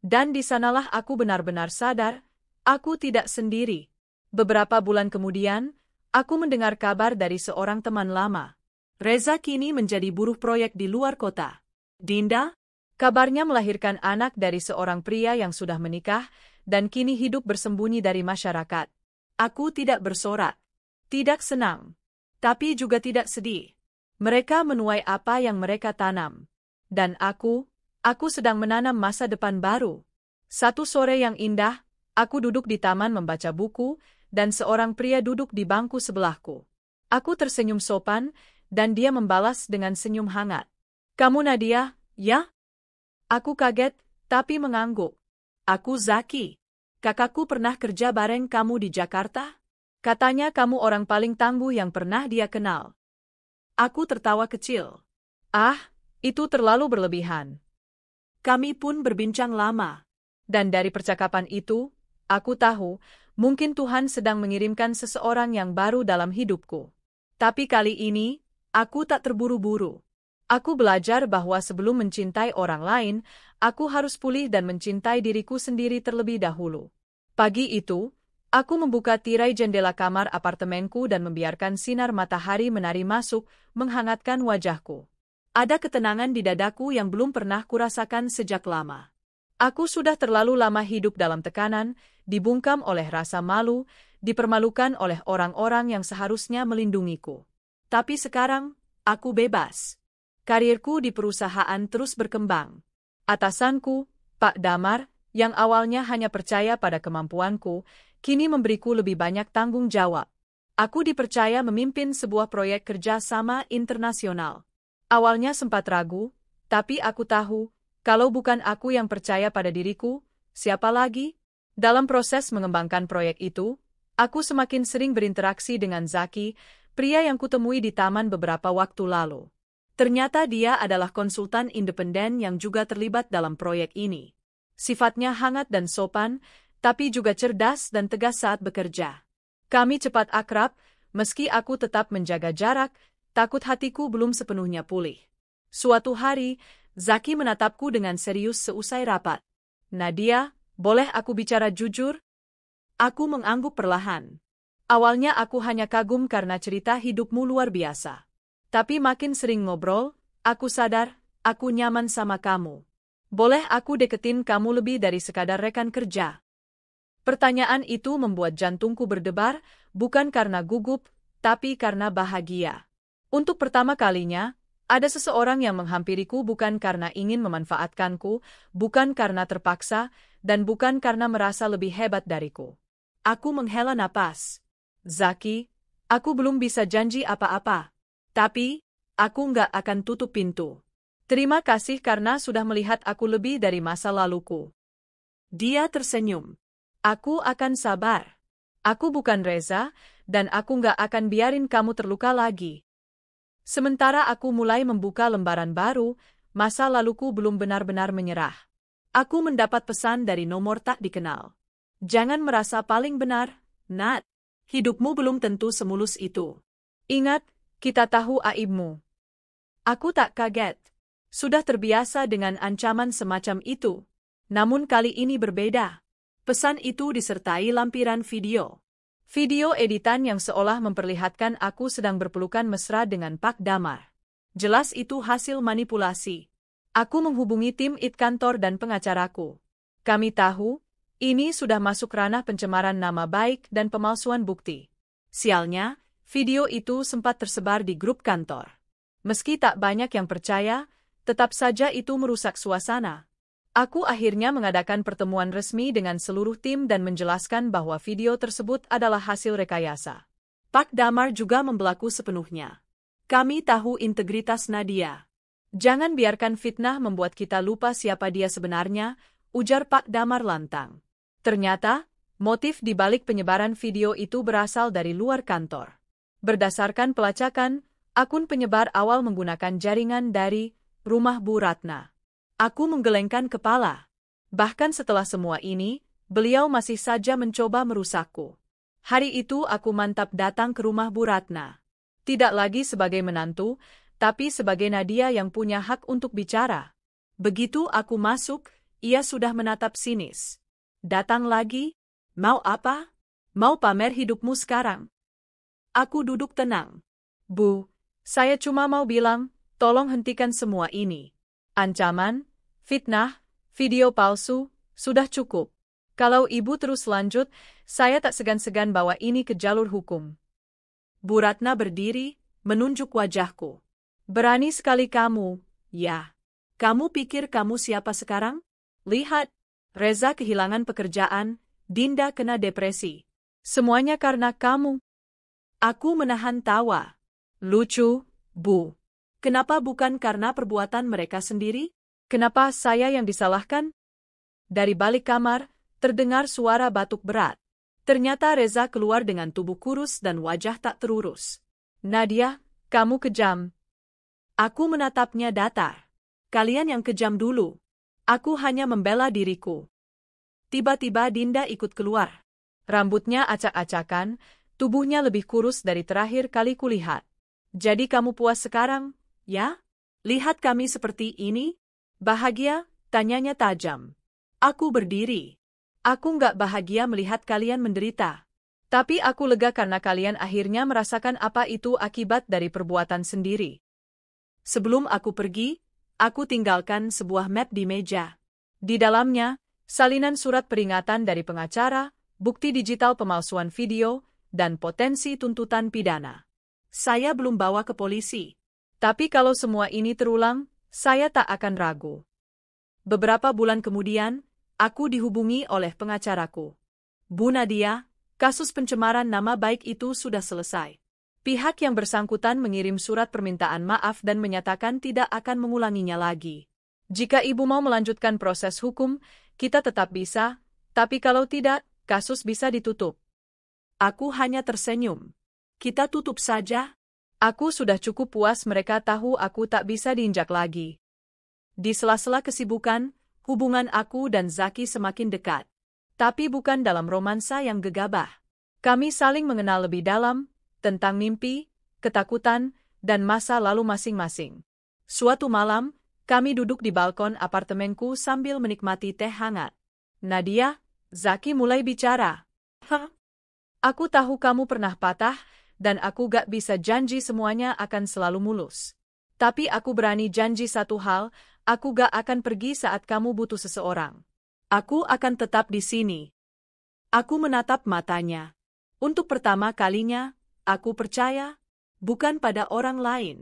Dan di sanalah aku benar-benar sadar, aku tidak sendiri. Beberapa bulan kemudian, aku mendengar kabar dari seorang teman lama. Reza kini menjadi buruh proyek di luar kota. Dinda, kabarnya melahirkan anak dari seorang pria yang sudah menikah dan kini hidup bersembunyi dari masyarakat. Aku tidak bersorak, tidak senang, tapi juga tidak sedih. Mereka menuai apa yang mereka tanam. Dan aku sedang menanam masa depan baru. Satu sore yang indah, aku duduk di taman membaca buku, dan seorang pria duduk di bangku sebelahku. Aku tersenyum sopan, dan dia membalas dengan senyum hangat. "Kamu Nadia, ya?" Aku kaget, tapi mengangguk. "Aku Zaki. Kakakku pernah kerja bareng kamu di Jakarta? Katanya kamu orang paling tangguh yang pernah dia kenal." Aku tertawa kecil. "Ah, itu terlalu berlebihan." Kami pun berbincang lama. Dan dari percakapan itu, aku tahu, mungkin Tuhan sedang mengirimkan seseorang yang baru dalam hidupku. Tapi kali ini, aku tak terburu-buru. Aku belajar bahwa sebelum mencintai orang lain, aku harus pulih dan mencintai diriku sendiri terlebih dahulu. Pagi itu, aku membuka tirai jendela kamar apartemenku dan membiarkan sinar matahari menari masuk, menghangatkan wajahku. Ada ketenangan di dadaku yang belum pernah kurasakan sejak lama. Aku sudah terlalu lama hidup dalam tekanan, dibungkam oleh rasa malu, dipermalukan oleh orang-orang yang seharusnya melindungiku. Tapi sekarang, aku bebas. Karirku di perusahaan terus berkembang. Atasanku, Pak Damar, yang awalnya hanya percaya pada kemampuanku, kini memberiku lebih banyak tanggung jawab. Aku dipercaya memimpin sebuah proyek kerja sama internasional. Awalnya sempat ragu, tapi aku tahu, kalau bukan aku yang percaya pada diriku, siapa lagi? Dalam proses mengembangkan proyek itu, aku semakin sering berinteraksi dengan Zaki, pria yang kutemui di taman beberapa waktu lalu. Ternyata dia adalah konsultan independen yang juga terlibat dalam proyek ini. Sifatnya hangat dan sopan, tapi juga cerdas dan tegas saat bekerja. Kami cepat akrab, meski aku tetap menjaga jarak, takut hatiku belum sepenuhnya pulih. Suatu hari, Zaki menatapku dengan serius seusai rapat. Nadia, boleh aku bicara jujur? Aku mengangguk perlahan. Awalnya aku hanya kagum karena cerita hidupmu luar biasa. Tapi makin sering ngobrol, aku sadar, aku nyaman sama kamu. Boleh aku deketin kamu lebih dari sekadar rekan kerja? Pertanyaan itu membuat jantungku berdebar, bukan karena gugup, tapi karena bahagia. Untuk pertama kalinya, ada seseorang yang menghampiriku bukan karena ingin memanfaatkanku, bukan karena terpaksa, dan bukan karena merasa lebih hebat dariku. Aku menghela napas. Zaki, aku belum bisa janji apa-apa. Tapi, aku nggak akan tutup pintu. Terima kasih karena sudah melihat aku lebih dari masa laluku. Dia tersenyum. Aku akan sabar. Aku bukan Reza, dan aku nggak akan biarin kamu terluka lagi. Sementara aku mulai membuka lembaran baru, masa laluku belum benar-benar menyerah. Aku mendapat pesan dari nomor tak dikenal. Jangan merasa paling benar, Nat. Hidupmu belum tentu semulus itu. Ingat, kita tahu aibmu. Aku tak kaget. Sudah terbiasa dengan ancaman semacam itu. Namun kali ini berbeda. Pesan itu disertai lampiran video. Video editan yang seolah memperlihatkan aku sedang berpelukan mesra dengan Pak Damar. Jelas itu hasil manipulasi. Aku menghubungi tim IT kantor dan pengacaraku. Kami tahu, ini sudah masuk ranah pencemaran nama baik dan pemalsuan bukti. Sialnya, video itu sempat tersebar di grup kantor. Meski tak banyak yang percaya, tetap saja itu merusak suasana. Aku akhirnya mengadakan pertemuan resmi dengan seluruh tim dan menjelaskan bahwa video tersebut adalah hasil rekayasa. Pak Damar juga membelaku sepenuhnya. Kami tahu integritas Nadia. Jangan biarkan fitnah membuat kita lupa siapa dia sebenarnya, ujar Pak Damar lantang. Ternyata, motif di balik penyebaran video itu berasal dari luar kantor. Berdasarkan pelacakan, akun penyebar awal menggunakan jaringan dari rumah Bu Ratna. Aku menggelengkan kepala. Bahkan setelah semua ini, beliau masih saja mencoba merusakku. Hari itu aku mantap datang ke rumah Bu Ratna. Tidak lagi sebagai menantu, tapi sebagai Nadia yang punya hak untuk bicara. Begitu aku masuk, ia sudah menatap sinis. Datang lagi? Mau apa? Mau pamer hidupmu sekarang? Aku duduk tenang. Bu, saya cuma mau bilang, tolong hentikan semua ini. Ancaman, fitnah, video palsu, sudah cukup. Kalau ibu terus lanjut, saya tak segan-segan bawa ini ke jalur hukum. Bu Ratna berdiri, menunjuk wajahku. Berani sekali kamu, ya. Kamu pikir kamu siapa sekarang? Lihat, Reza kehilangan pekerjaan, Dinda kena depresi. Semuanya karena kamu. Aku menahan tawa. Lucu, Bu. Kenapa bukan karena perbuatan mereka sendiri? Kenapa saya yang disalahkan? Dari balik kamar, terdengar suara batuk berat. Ternyata Reza keluar dengan tubuh kurus dan wajah tak terurus. Nadia, kamu kejam. Aku menatapnya datar. Kalian yang kejam dulu. Aku hanya membela diriku. Tiba-tiba Dinda ikut keluar. Rambutnya acak-acakan, tubuhnya lebih kurus dari terakhir kali kulihat. Jadi kamu puas sekarang? Ya? Lihat kami seperti ini? Bahagia? Tanyanya tajam. Aku berdiri. Aku nggak bahagia melihat kalian menderita. Tapi aku lega karena kalian akhirnya merasakan apa itu akibat dari perbuatan sendiri. Sebelum aku pergi, aku tinggalkan sebuah map di meja. Di dalamnya, salinan surat peringatan dari pengacara, bukti digital pemalsuan video, dan potensi tuntutan pidana. Saya belum bawa ke polisi. Tapi kalau semua ini terulang, saya tak akan ragu. Beberapa bulan kemudian, aku dihubungi oleh pengacaraku. Bu Nadia, kasus pencemaran nama baik itu sudah selesai. Pihak yang bersangkutan mengirim surat permintaan maaf dan menyatakan tidak akan mengulanginya lagi. Jika ibu mau melanjutkan proses hukum, kita tetap bisa, tapi kalau tidak, kasus bisa ditutup. Aku hanya tersenyum. Kita tutup saja. Aku sudah cukup puas mereka tahu aku tak bisa diinjak lagi. Di sela-sela kesibukan, hubungan aku dan Zaki semakin dekat. Tapi bukan dalam romansa yang gegabah. Kami saling mengenal lebih dalam, tentang mimpi, ketakutan, dan masa lalu masing-masing. Suatu malam, kami duduk di balkon apartemenku sambil menikmati teh hangat. Nadia, Zaki mulai bicara. Aku tahu kamu pernah patah, dan aku gak bisa janji semuanya akan selalu mulus. Tapi aku berani janji satu hal, aku gak akan pergi saat kamu butuh seseorang. Aku akan tetap di sini. Aku menatap matanya. Untuk pertama kalinya, aku percaya, bukan pada orang lain,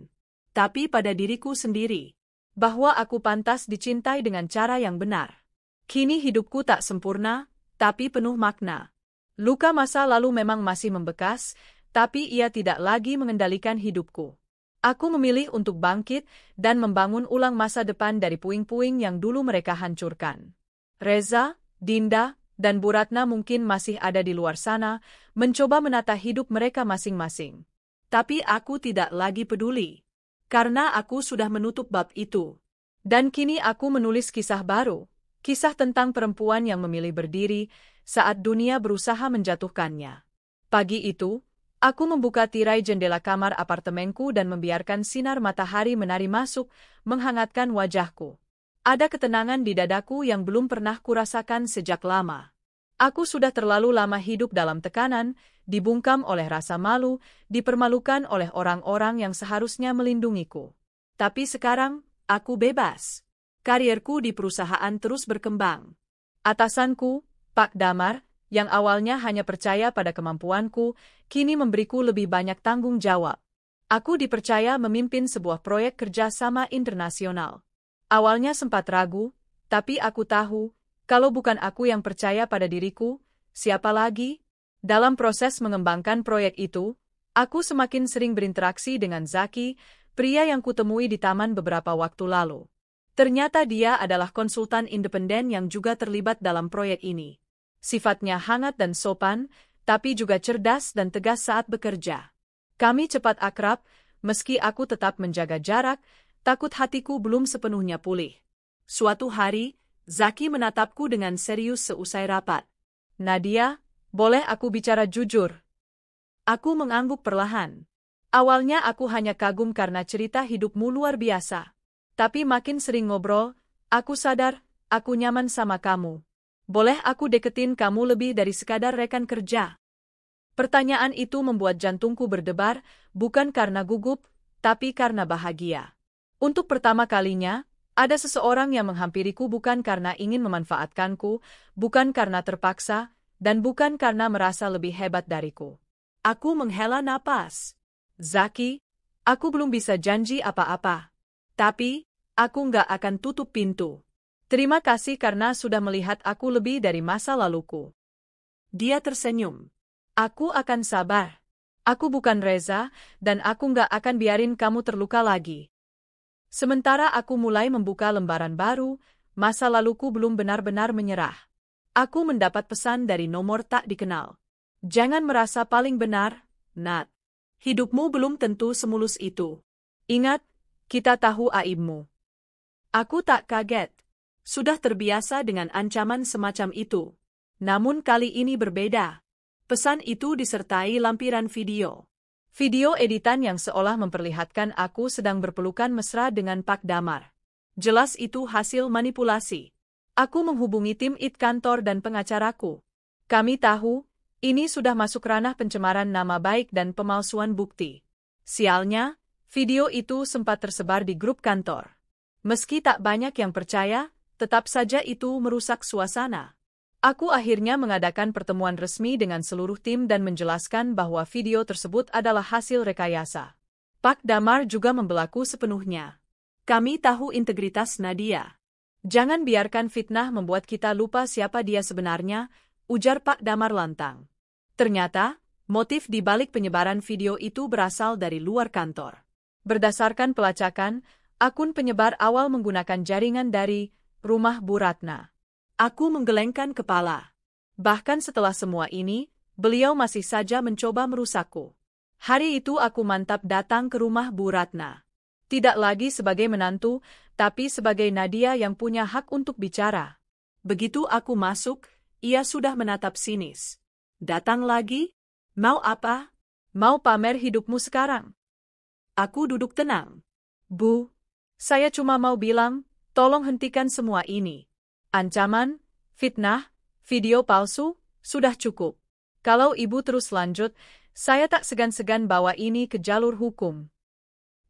tapi pada diriku sendiri, bahwa aku pantas dicintai dengan cara yang benar. Kini hidupku tak sempurna, tapi penuh makna. Luka masa lalu memang masih membekas, tapi ia tidak lagi mengendalikan hidupku. Aku memilih untuk bangkit dan membangun ulang masa depan dari puing-puing yang dulu mereka hancurkan. Reza, Dinda, dan Bu Ratna mungkin masih ada di luar sana, mencoba menata hidup mereka masing-masing. Tapi aku tidak lagi peduli, karena aku sudah menutup bab itu. Dan kini aku menulis kisah baru, kisah tentang perempuan yang memilih berdiri saat dunia berusaha menjatuhkannya. Pagi itu, aku membuka tirai jendela kamar apartemenku dan membiarkan sinar matahari menari masuk, menghangatkan wajahku. Ada ketenangan di dadaku yang belum pernah kurasakan sejak lama. Aku sudah terlalu lama hidup dalam tekanan, dibungkam oleh rasa malu, dipermalukan oleh orang-orang yang seharusnya melindungiku. Tapi sekarang, aku bebas. Karierku di perusahaan terus berkembang. Atasanku, Pak Damar, yang awalnya hanya percaya pada kemampuanku, kini memberiku lebih banyak tanggung jawab. Aku dipercaya memimpin sebuah proyek kerjasama internasional. Awalnya sempat ragu, tapi aku tahu, kalau bukan aku yang percaya pada diriku, siapa lagi? Dalam proses mengembangkan proyek itu, aku semakin sering berinteraksi dengan Zaki, pria yang kutemui di taman beberapa waktu lalu. Ternyata dia adalah konsultan independen yang juga terlibat dalam proyek ini. Sifatnya hangat dan sopan, tapi juga cerdas dan tegas saat bekerja. Kami cepat akrab, meski aku tetap menjaga jarak, takut hatiku belum sepenuhnya pulih. Suatu hari, Zaki menatapku dengan serius seusai rapat. Nadia, boleh aku bicara jujur? Aku mengangguk perlahan. Awalnya aku hanya kagum karena cerita hidupmu luar biasa. Tapi makin sering ngobrol, aku sadar, aku nyaman sama kamu. Boleh aku deketin kamu lebih dari sekadar rekan kerja? Pertanyaan itu membuat jantungku berdebar, bukan karena gugup, tapi karena bahagia. Untuk pertama kalinya, ada seseorang yang menghampiriku bukan karena ingin memanfaatkanku, bukan karena terpaksa, dan bukan karena merasa lebih hebat dariku. Aku menghela napas. Zaki, aku belum bisa janji apa-apa. Tapi, aku nggak akan tutup pintu. Terima kasih karena sudah melihat aku lebih dari masa laluku. Dia tersenyum. Aku akan sabar. Aku bukan Reza, dan aku nggak akan biarin kamu terluka lagi. Sementara aku mulai membuka lembaran baru, masa laluku belum benar-benar menyerah. Aku mendapat pesan dari nomor tak dikenal. Jangan merasa paling benar, Nat. Hidupmu belum tentu semulus itu. Ingat, kita tahu aibmu. Aku tak kaget. Sudah terbiasa dengan ancaman semacam itu. Namun kali ini berbeda. Pesan itu disertai lampiran video. Video editan yang seolah memperlihatkan aku sedang berpelukan mesra dengan Pak Damar. Jelas itu hasil manipulasi. Aku menghubungi tim IT kantor dan pengacaraku. Kami tahu, ini sudah masuk ranah pencemaran nama baik dan pemalsuan bukti. Sialnya, video itu sempat tersebar di grup kantor. Meski tak banyak yang percaya, tetap saja itu merusak suasana. Aku akhirnya mengadakan pertemuan resmi dengan seluruh tim dan menjelaskan bahwa video tersebut adalah hasil rekayasa. Pak Damar juga membelaku sepenuhnya. Kami tahu integritas Nadia. Jangan biarkan fitnah membuat kita lupa siapa dia sebenarnya, ujar Pak Damar lantang. Ternyata, motif di balik penyebaran video itu berasal dari luar kantor. Berdasarkan pelacakan, akun penyebar awal menggunakan jaringan dari rumah Bu Ratna. Aku menggelengkan kepala. Bahkan setelah semua ini, beliau masih saja mencoba merusakku. Hari itu aku mantap datang ke rumah Bu Ratna. Tidak lagi sebagai menantu, tapi sebagai Nadia yang punya hak untuk bicara. Begitu aku masuk, ia sudah menatap sinis. Datang lagi? Mau apa? Mau pamer hidupmu sekarang? Aku duduk tenang. Bu, saya cuma mau bilang, tolong hentikan semua ini. Ancaman, fitnah, video palsu, sudah cukup. Kalau ibu terus lanjut, saya tak segan-segan bawa ini ke jalur hukum.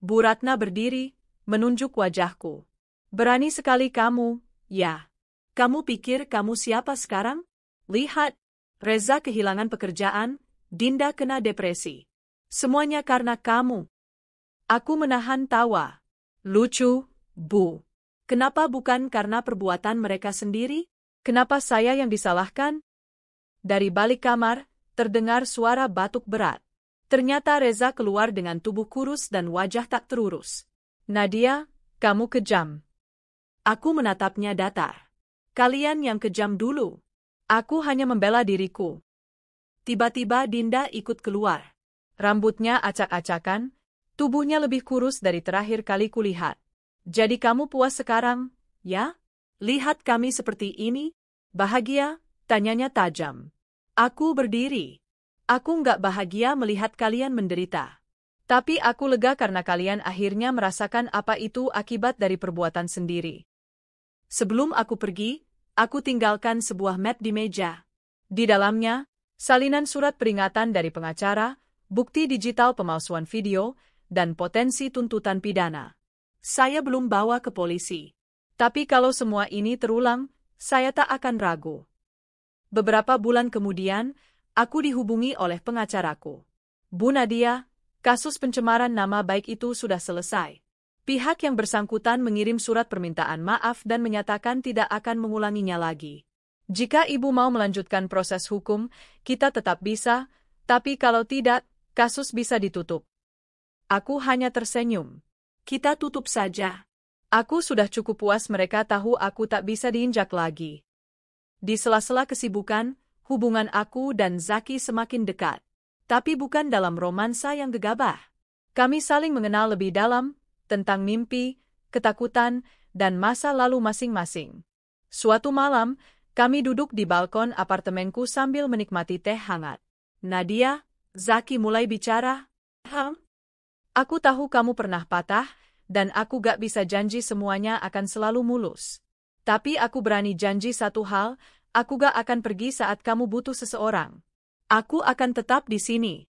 Bu Ratna berdiri, menunjuk wajahku. Berani sekali kamu, ya. Kamu pikir kamu siapa sekarang? Lihat, Reza kehilangan pekerjaan, Dinda kena depresi. Semuanya karena kamu. Aku menahan tawa. Lucu, Bu. Kenapa bukan karena perbuatan mereka sendiri? Kenapa saya yang disalahkan? Dari balik kamar, terdengar suara batuk berat. Ternyata Reza keluar dengan tubuh kurus dan wajah tak terurus. Nadia, kamu kejam. Aku menatapnya datar. Kalian yang kejam dulu. Aku hanya membela diriku. Tiba-tiba Dinda ikut keluar. Rambutnya acak-acakan, tubuhnya lebih kurus dari terakhir kali kulihat. Jadi kamu puas sekarang, ya? Lihat kami seperti ini? Bahagia? Tanyanya tajam. Aku berdiri. Aku nggak bahagia melihat kalian menderita. Tapi aku lega karena kalian akhirnya merasakan apa itu akibat dari perbuatan sendiri. Sebelum aku pergi, aku tinggalkan sebuah map di meja. Di dalamnya, salinan surat peringatan dari pengacara, bukti digital pemalsuan video, dan potensi tuntutan pidana. Saya belum bawa ke polisi. Tapi kalau semua ini terulang, saya tak akan ragu. Beberapa bulan kemudian, aku dihubungi oleh pengacaraku. Bu Nadia, kasus pencemaran nama baik itu sudah selesai. Pihak yang bersangkutan mengirim surat permintaan maaf dan menyatakan tidak akan mengulanginya lagi. Jika ibu mau melanjutkan proses hukum, kita tetap bisa, tapi kalau tidak, kasus bisa ditutup. Aku hanya tersenyum. Kita tutup saja. Aku sudah cukup puas mereka tahu aku tak bisa diinjak lagi. Di sela-sela kesibukan, hubungan aku dan Zaki semakin dekat. Tapi bukan dalam romansa yang gegabah. Kami saling mengenal lebih dalam, tentang mimpi, ketakutan, dan masa lalu masing-masing. Suatu malam, kami duduk di balkon apartemenku sambil menikmati teh hangat. Nadia, Zaki mulai bicara. Aku tahu kamu pernah patah, dan aku gak bisa janji semuanya akan selalu mulus. Tapi aku berani janji satu hal, aku gak akan pergi saat kamu butuh seseorang. Aku akan tetap di sini.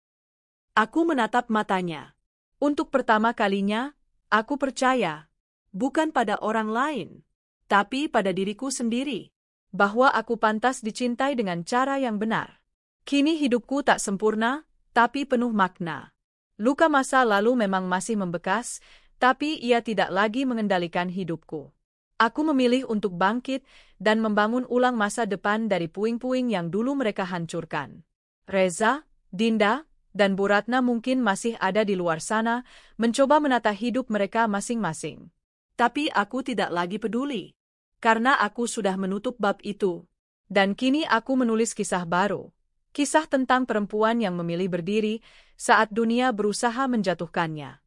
Aku menatap matanya. Untuk pertama kalinya, aku percaya, bukan pada orang lain, tapi pada diriku sendiri, bahwa aku pantas dicintai dengan cara yang benar. Kini hidupku tak sempurna, tapi penuh makna. Luka masa lalu memang masih membekas, tapi ia tidak lagi mengendalikan hidupku. Aku memilih untuk bangkit dan membangun ulang masa depan dari puing-puing yang dulu mereka hancurkan. Reza, Dinda, dan Bu Ratna mungkin masih ada di luar sana, mencoba menata hidup mereka masing-masing. Tapi aku tidak lagi peduli, karena aku sudah menutup bab itu. Dan kini aku menulis kisah baru. Kisah tentang perempuan yang memilih berdiri saat dunia berusaha menjatuhkannya.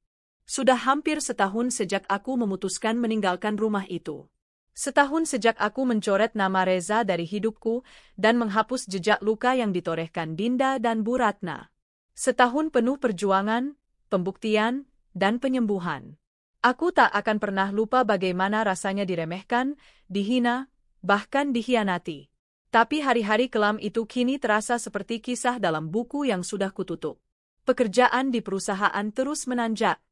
Sudah hampir setahun sejak aku memutuskan meninggalkan rumah itu. Setahun sejak aku mencoret nama Reza dari hidupku dan menghapus jejak luka yang ditorehkan Dinda dan Bu Ratna. Setahun penuh perjuangan, pembuktian, dan penyembuhan. Aku tak akan pernah lupa bagaimana rasanya diremehkan, dihina, bahkan dikhianati. Tapi hari-hari kelam itu kini terasa seperti kisah dalam buku yang sudah kututup. Pekerjaan di perusahaan terus menanjak.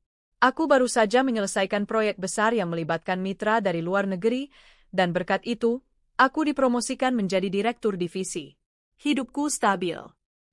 Aku baru saja menyelesaikan proyek besar yang melibatkan mitra dari luar negeri, dan berkat itu, aku dipromosikan menjadi direktur divisi. Hidupku stabil.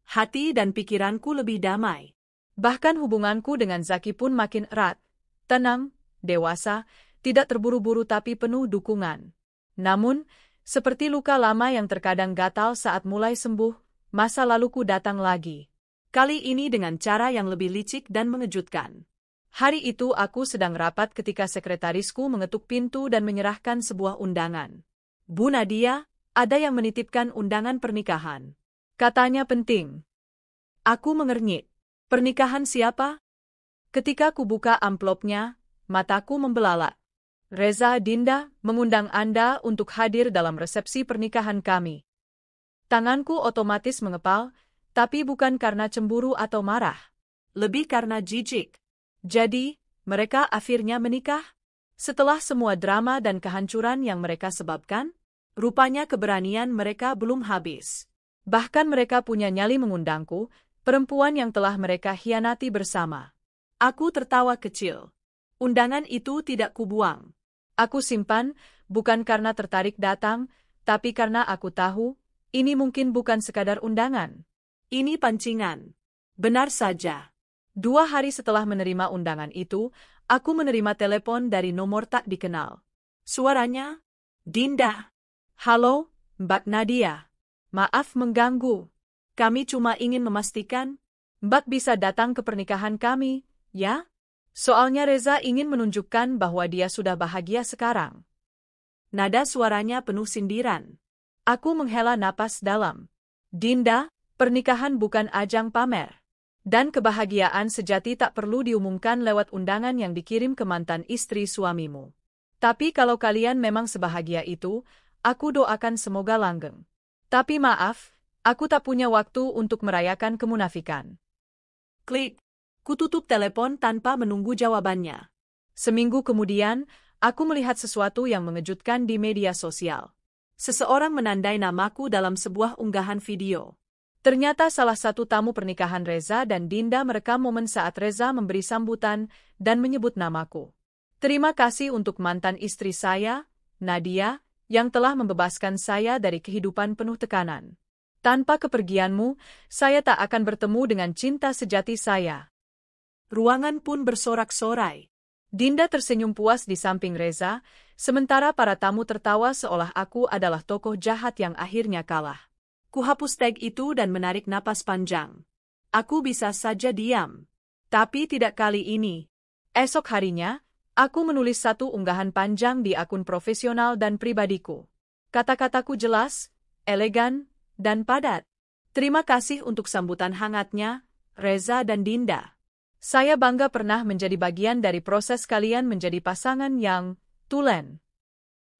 Hati dan pikiranku lebih damai. Bahkan hubunganku dengan Zaki pun makin erat. Tenang, dewasa, tidak terburu-buru tapi penuh dukungan. Namun, seperti luka lama yang terkadang gatal saat mulai sembuh, masa laluku datang lagi. Kali ini dengan cara yang lebih licik dan mengejutkan. Hari itu aku sedang rapat ketika sekretarisku mengetuk pintu dan menyerahkan sebuah undangan. Bu Nadia, ada yang menitipkan undangan pernikahan. Katanya penting. Aku mengernyit. Pernikahan siapa? Ketika kubuka amplopnya, mataku membelalak. Reza Dinda mengundang Anda untuk hadir dalam resepsi pernikahan kami. Tanganku otomatis mengepal, tapi bukan karena cemburu atau marah. Lebih karena jijik. Jadi, mereka akhirnya menikah? Setelah semua drama dan kehancuran yang mereka sebabkan, rupanya keberanian mereka belum habis. Bahkan mereka punya nyali mengundangku, perempuan yang telah mereka hianati bersama. Aku tertawa kecil. Undangan itu tidak kubuang. Aku simpan, bukan karena tertarik datang, tapi karena aku tahu, ini mungkin bukan sekadar undangan. Ini pancingan. Benar saja. 2 hari setelah menerima undangan itu, aku menerima telepon dari nomor tak dikenal. Suaranya, Dinda. Halo, Mbak Nadia. Maaf mengganggu. Kami cuma ingin memastikan, Mbak bisa datang ke pernikahan kami, ya? Soalnya Reza ingin menunjukkan bahwa dia sudah bahagia sekarang. Nada suaranya penuh sindiran. Aku menghela napas dalam. Dinda, pernikahan bukan ajang pamer. Dan kebahagiaan sejati tak perlu diumumkan lewat undangan yang dikirim ke mantan istri suamimu. Tapi kalau kalian memang sebahagia itu, aku doakan semoga langgeng. Tapi maaf, aku tak punya waktu untuk merayakan kemunafikan. Klik. Kututup telepon tanpa menunggu jawabannya. Seminggu kemudian, aku melihat sesuatu yang mengejutkan di media sosial. Seseorang menandai namaku dalam sebuah unggahan video. Ternyata salah satu tamu pernikahan Reza dan Dinda merekam momen saat Reza memberi sambutan dan menyebut namaku. Terima kasih untuk mantan istri saya, Nadia, yang telah membebaskan saya dari kehidupan penuh tekanan. Tanpa kepergianmu, saya tak akan bertemu dengan cinta sejati saya. Ruangan pun bersorak-sorai. Dinda tersenyum puas di samping Reza, sementara para tamu tertawa seolah aku adalah tokoh jahat yang akhirnya kalah. Kuhapus tag itu dan menarik napas panjang. Aku bisa saja diam. Tapi tidak kali ini. Esok harinya, aku menulis satu unggahan panjang di akun profesional dan pribadiku. Kata-kataku jelas, elegan, dan padat. Terima kasih untuk sambutan hangatnya, Reza dan Dinda. Saya bangga pernah menjadi bagian dari proses kalian menjadi pasangan yang tulen.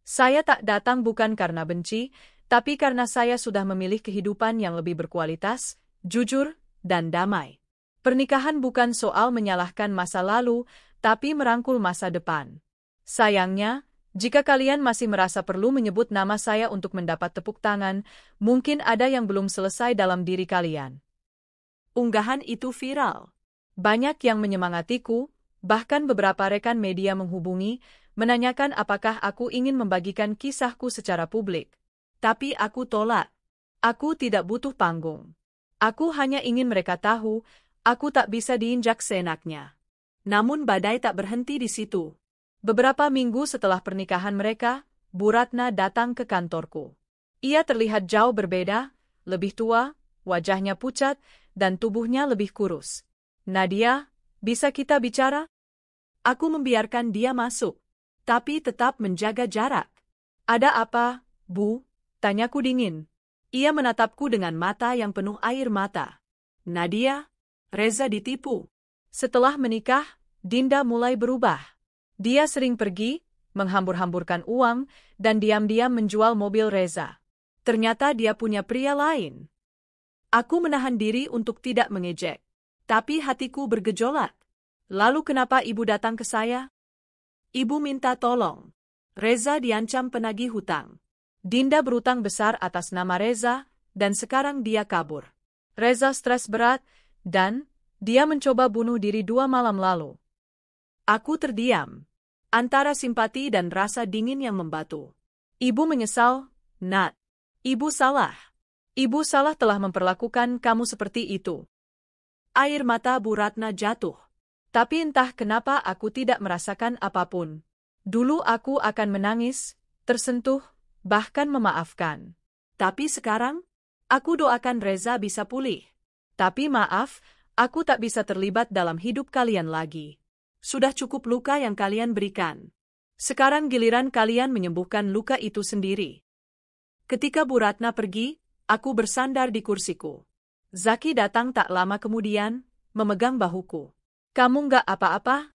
Saya tak datang bukan karena benci, tapi karena saya sudah memilih kehidupan yang lebih berkualitas, jujur, dan damai. Pernikahan bukan soal menyalahkan masa lalu, tapi merangkul masa depan. Sayangnya, jika kalian masih merasa perlu menyebut nama saya untuk mendapat tepuk tangan, mungkin ada yang belum selesai dalam diri kalian. Unggahan itu viral. Banyak yang menyemangatiku, bahkan beberapa rekan media menghubungi, menanyakan apakah aku ingin membagikan kisahku secara publik. Tapi aku tolak. Aku tidak butuh panggung. Aku hanya ingin mereka tahu, aku tak bisa diinjak seenaknya. Namun badai tak berhenti di situ. Beberapa minggu setelah pernikahan mereka, Bu Ratna datang ke kantorku. Ia terlihat jauh berbeda, lebih tua, wajahnya pucat, dan tubuhnya lebih kurus. Nadia, bisa kita bicara? Aku membiarkan dia masuk, tapi tetap menjaga jarak. Ada apa, Bu? Tanyaku dingin. Ia menatapku dengan mata yang penuh air mata. Nadia, Reza ditipu. Setelah menikah, Dinda mulai berubah. Dia sering pergi, menghambur-hamburkan uang, dan diam-diam menjual mobil Reza. Ternyata dia punya pria lain. Aku menahan diri untuk tidak mengejek. Tapi hatiku bergejolak. Lalu kenapa ibu datang ke saya? Ibu minta tolong. Reza diancam penagih hutang. Dinda berutang besar atas nama Reza, dan sekarang dia kabur. Reza stres berat, dan dia mencoba bunuh diri 2 malam lalu. Aku terdiam. Antara simpati dan rasa dingin yang membatu. Ibu menyesal, Nat. Ibu salah. Ibu salah telah memperlakukan kamu seperti itu. Air mata Bu Ratna jatuh. Tapi entah kenapa aku tidak merasakan apapun. Dulu aku akan menangis, tersentuh, bahkan memaafkan. Tapi sekarang, aku doakan Reza bisa pulih. Tapi maaf, aku tak bisa terlibat dalam hidup kalian lagi. Sudah cukup luka yang kalian berikan. Sekarang giliran kalian menyembuhkan luka itu sendiri. Ketika Bu Ratna pergi, aku bersandar di kursiku. Zaki datang tak lama kemudian, memegang bahuku. Kamu nggak apa-apa?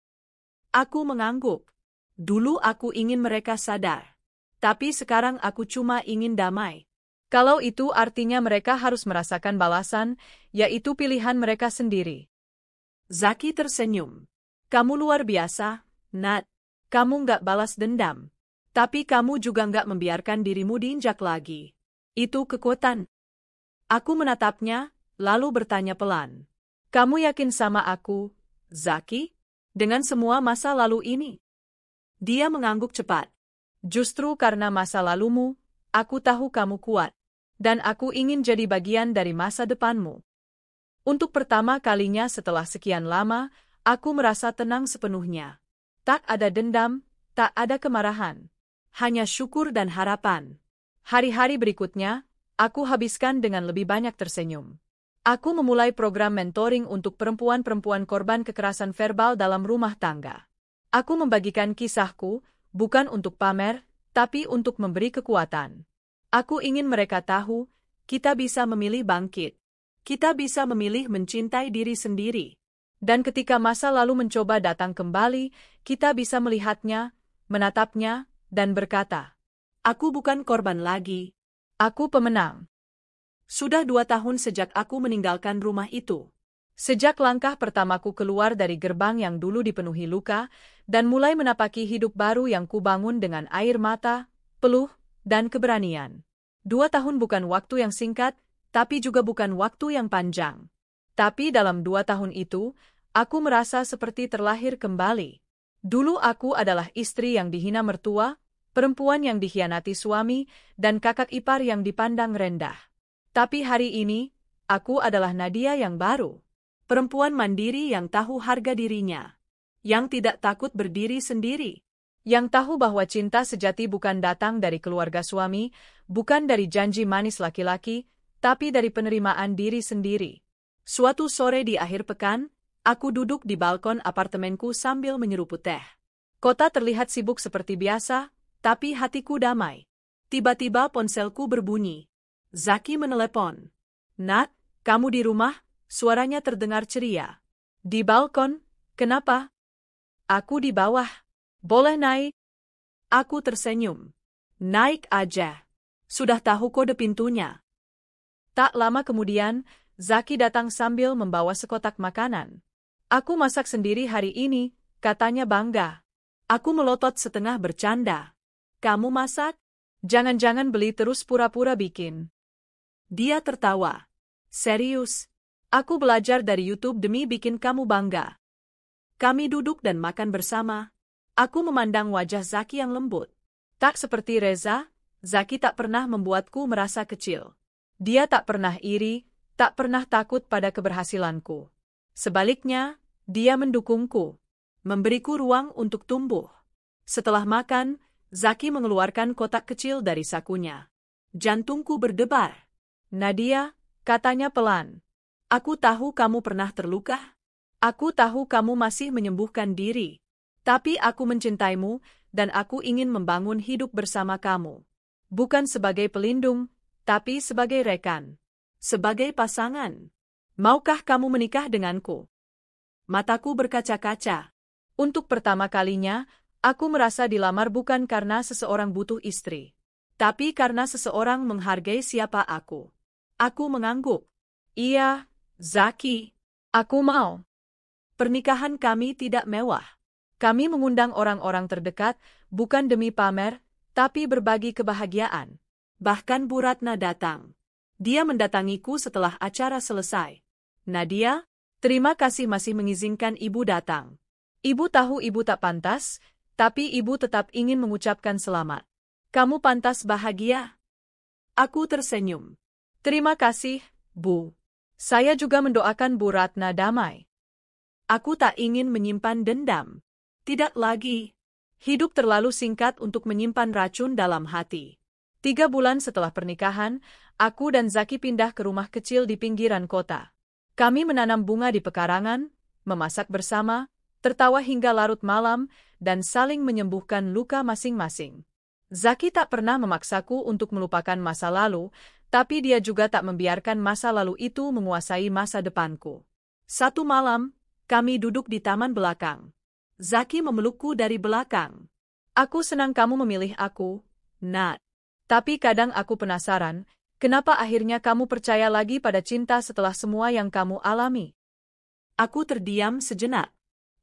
Aku mengangguk. Dulu aku ingin mereka sadar. Tapi sekarang aku cuma ingin damai. Kalau itu artinya mereka harus merasakan balasan, yaitu pilihan mereka sendiri. Zaki tersenyum. Kamu luar biasa, Nat. Kamu nggak balas dendam. Tapi kamu juga nggak membiarkan dirimu diinjak lagi. Itu kekuatan. Aku menatapnya, lalu bertanya pelan. Kamu yakin sama aku, Zaki? Dengan semua masa lalu ini? Dia mengangguk cepat. Justru karena masa lalumu, aku tahu kamu kuat. Dan aku ingin jadi bagian dari masa depanmu. Untuk pertama kalinya setelah sekian lama, aku merasa tenang sepenuhnya. Tak ada dendam, tak ada kemarahan. Hanya syukur dan harapan. Hari-hari berikutnya, aku habiskan dengan lebih banyak tersenyum. Aku memulai program mentoring untuk perempuan-perempuan korban kekerasan verbal dalam rumah tangga. Aku membagikan kisahku, bukan untuk pamer, tapi untuk memberi kekuatan. Aku ingin mereka tahu, kita bisa memilih bangkit. Kita bisa memilih mencintai diri sendiri. Dan ketika masa lalu mencoba datang kembali, kita bisa melihatnya, menatapnya, dan berkata, aku bukan korban lagi. Aku pemenang. Sudah 2 tahun sejak aku meninggalkan rumah itu. Sejak langkah pertamaku keluar dari gerbang yang dulu dipenuhi luka, dan mulai menapaki hidup baru yang kubangun dengan air mata, peluh, dan keberanian. 2 tahun bukan waktu yang singkat, tapi juga bukan waktu yang panjang. Tapi dalam 2 tahun itu, aku merasa seperti terlahir kembali. Dulu aku adalah istri yang dihina mertua, perempuan yang dikhianati suami, dan kakak ipar yang dipandang rendah. Tapi hari ini, aku adalah Nadia yang baru. Perempuan mandiri yang tahu harga dirinya. Yang tidak takut berdiri sendiri. Yang tahu bahwa cinta sejati bukan datang dari keluarga suami, bukan dari janji manis laki-laki, tapi dari penerimaan diri sendiri. Suatu sore di akhir pekan, aku duduk di balkon apartemenku sambil menyeruput teh. Kota terlihat sibuk seperti biasa, tapi hatiku damai. Tiba-tiba ponselku berbunyi. Zaki menelepon. Nat, kamu di rumah? Suaranya terdengar ceria. Di balkon? Kenapa? Aku di bawah. Boleh naik? Aku tersenyum. Naik aja. Sudah tahu kode pintunya. Tak lama kemudian, Zaki datang sambil membawa sekotak makanan. Aku masak sendiri hari ini, katanya bangga. Aku melotot setengah bercanda. Kamu masak? Jangan-jangan beli terus pura-pura bikin. Dia tertawa. Serius? Aku belajar dari YouTube demi bikin kamu bangga. Kami duduk dan makan bersama. Aku memandang wajah Zaki yang lembut. Tak seperti Reza, Zaki tak pernah membuatku merasa kecil. Dia tak pernah iri, tak pernah takut pada keberhasilanku. Sebaliknya, dia mendukungku. Memberiku ruang untuk tumbuh. Setelah makan, Zaki mengeluarkan kotak kecil dari sakunya. Jantungku berdebar. Nadia, katanya pelan. Aku tahu kamu pernah terluka. Aku tahu kamu masih menyembuhkan diri. Tapi aku mencintaimu, dan aku ingin membangun hidup bersama kamu. Bukan sebagai pelindung, tapi sebagai rekan. Sebagai pasangan. Maukah kamu menikah denganku? Mataku berkaca-kaca. Untuk pertama kalinya, aku merasa dilamar bukan karena seseorang butuh istri, tapi karena seseorang menghargai siapa aku. Aku mengangguk. Iya, Zaki. Aku mau. Pernikahan kami tidak mewah. Kami mengundang orang-orang terdekat, bukan demi pamer, tapi berbagi kebahagiaan. Bahkan Bu Ratna datang. Dia mendatangiku setelah acara selesai. Nadia, terima kasih masih mengizinkan ibu datang. Ibu tahu ibu tak pantas, tapi ibu tetap ingin mengucapkan selamat. Kamu pantas bahagia. Aku tersenyum. Terima kasih, Bu. Saya juga mendoakan Bu Ratna damai. Aku tak ingin menyimpan dendam. Tidak lagi. Hidup terlalu singkat untuk menyimpan racun dalam hati. 3 bulan setelah pernikahan, aku dan Zaki pindah ke rumah kecil di pinggiran kota. Kami menanam bunga di pekarangan, memasak bersama, tertawa hingga larut malam, dan saling menyembuhkan luka masing-masing. Zaki tak pernah memaksaku untuk melupakan masa lalu, tapi dia juga tak membiarkan masa lalu itu menguasai masa depanku. Satu malam, kami duduk di taman belakang. Zaki memelukku dari belakang. Aku senang kamu memilih aku, Nat. Tapi kadang aku penasaran, kenapa akhirnya kamu percaya lagi pada cinta setelah semua yang kamu alami? Aku terdiam sejenak.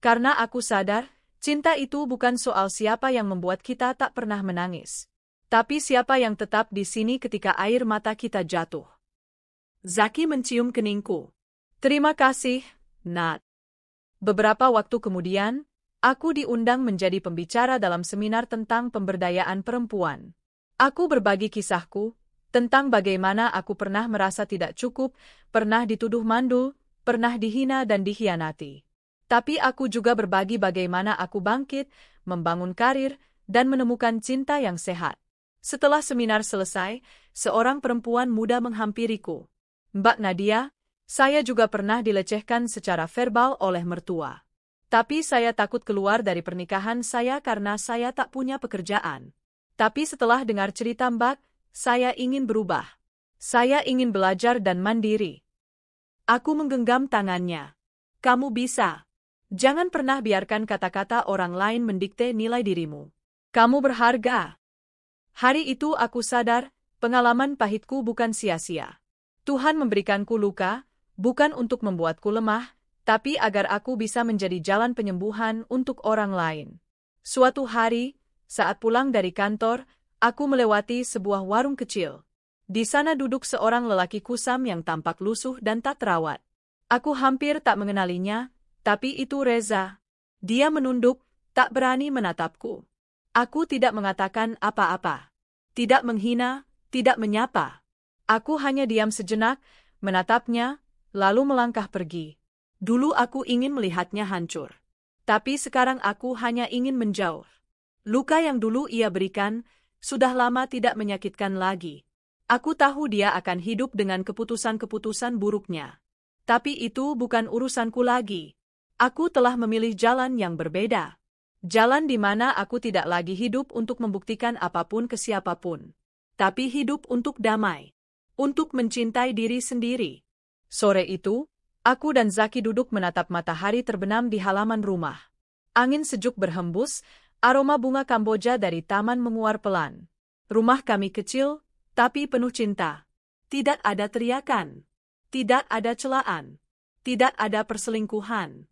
Karena aku sadar, cinta itu bukan soal siapa yang membuat kita tak pernah menangis. Tapi siapa yang tetap di sini ketika air mata kita jatuh. Zaki mencium keningku. Terima kasih, Nat. Beberapa waktu kemudian, aku diundang menjadi pembicara dalam seminar tentang pemberdayaan perempuan. Aku berbagi kisahku, tentang bagaimana aku pernah merasa tidak cukup, pernah dituduh mandul, pernah dihina dan dikhianati. Tapi aku juga berbagi bagaimana aku bangkit, membangun karir, dan menemukan cinta yang sehat. Setelah seminar selesai, seorang perempuan muda menghampiriku. Mbak Nadia, saya juga pernah dilecehkan secara verbal oleh mertua. Tapi saya takut keluar dari pernikahan saya karena saya tak punya pekerjaan. Tapi setelah dengar cerita Mbak, saya ingin berubah. Saya ingin belajar dan mandiri. Aku menggenggam tangannya. Kamu bisa. Jangan pernah biarkan kata-kata orang lain mendikte nilai dirimu. Kamu berharga. Hari itu aku sadar, pengalaman pahitku bukan sia-sia. Tuhan memberikanku luka, bukan untuk membuatku lemah, tapi agar aku bisa menjadi jalan penyembuhan untuk orang lain. Suatu hari, saat pulang dari kantor, aku melewati sebuah warung kecil. Di sana duduk seorang lelaki kusam yang tampak lusuh dan tak terawat. Aku hampir tak mengenalinya, tapi itu Reza. Dia menunduk, tak berani menatapku. Aku tidak mengatakan apa-apa. Tidak menghina, tidak menyapa. Aku hanya diam sejenak, menatapnya, lalu melangkah pergi. Dulu aku ingin melihatnya hancur. Tapi sekarang aku hanya ingin menjauh. Luka yang dulu ia berikan, sudah lama tidak menyakitkan lagi. Aku tahu dia akan hidup dengan keputusan-keputusan buruknya. Tapi itu bukan urusanku lagi. Aku telah memilih jalan yang berbeda. Jalan di mana aku tidak lagi hidup untuk membuktikan apapun ke siapapun. Tapi hidup untuk damai. Untuk mencintai diri sendiri. Sore itu, aku dan Zaki duduk menatap matahari terbenam di halaman rumah. Angin sejuk berhembus, aroma bunga Kamboja dari taman menguar pelan. Rumah kami kecil, tapi penuh cinta. Tidak ada teriakan. Tidak ada celaan. Tidak ada perselingkuhan.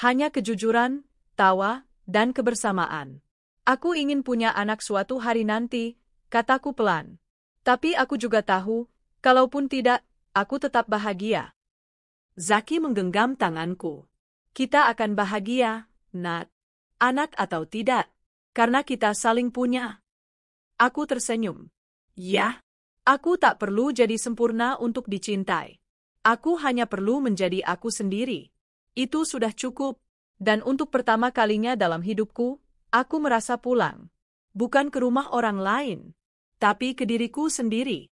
Hanya kejujuran, tawa, dan kebersamaan. Aku ingin punya anak suatu hari nanti, kataku pelan. Tapi aku juga tahu, kalaupun tidak, aku tetap bahagia. Zaki menggenggam tanganku. Kita akan bahagia, Nat. Anak atau tidak, karena kita saling punya. Aku tersenyum. Ya, aku tak perlu jadi sempurna untuk dicintai. Aku hanya perlu menjadi aku sendiri. Itu sudah cukup. Dan untuk pertama kalinya dalam hidupku, aku merasa pulang. Bukan ke rumah orang lain, tapi ke diriku sendiri.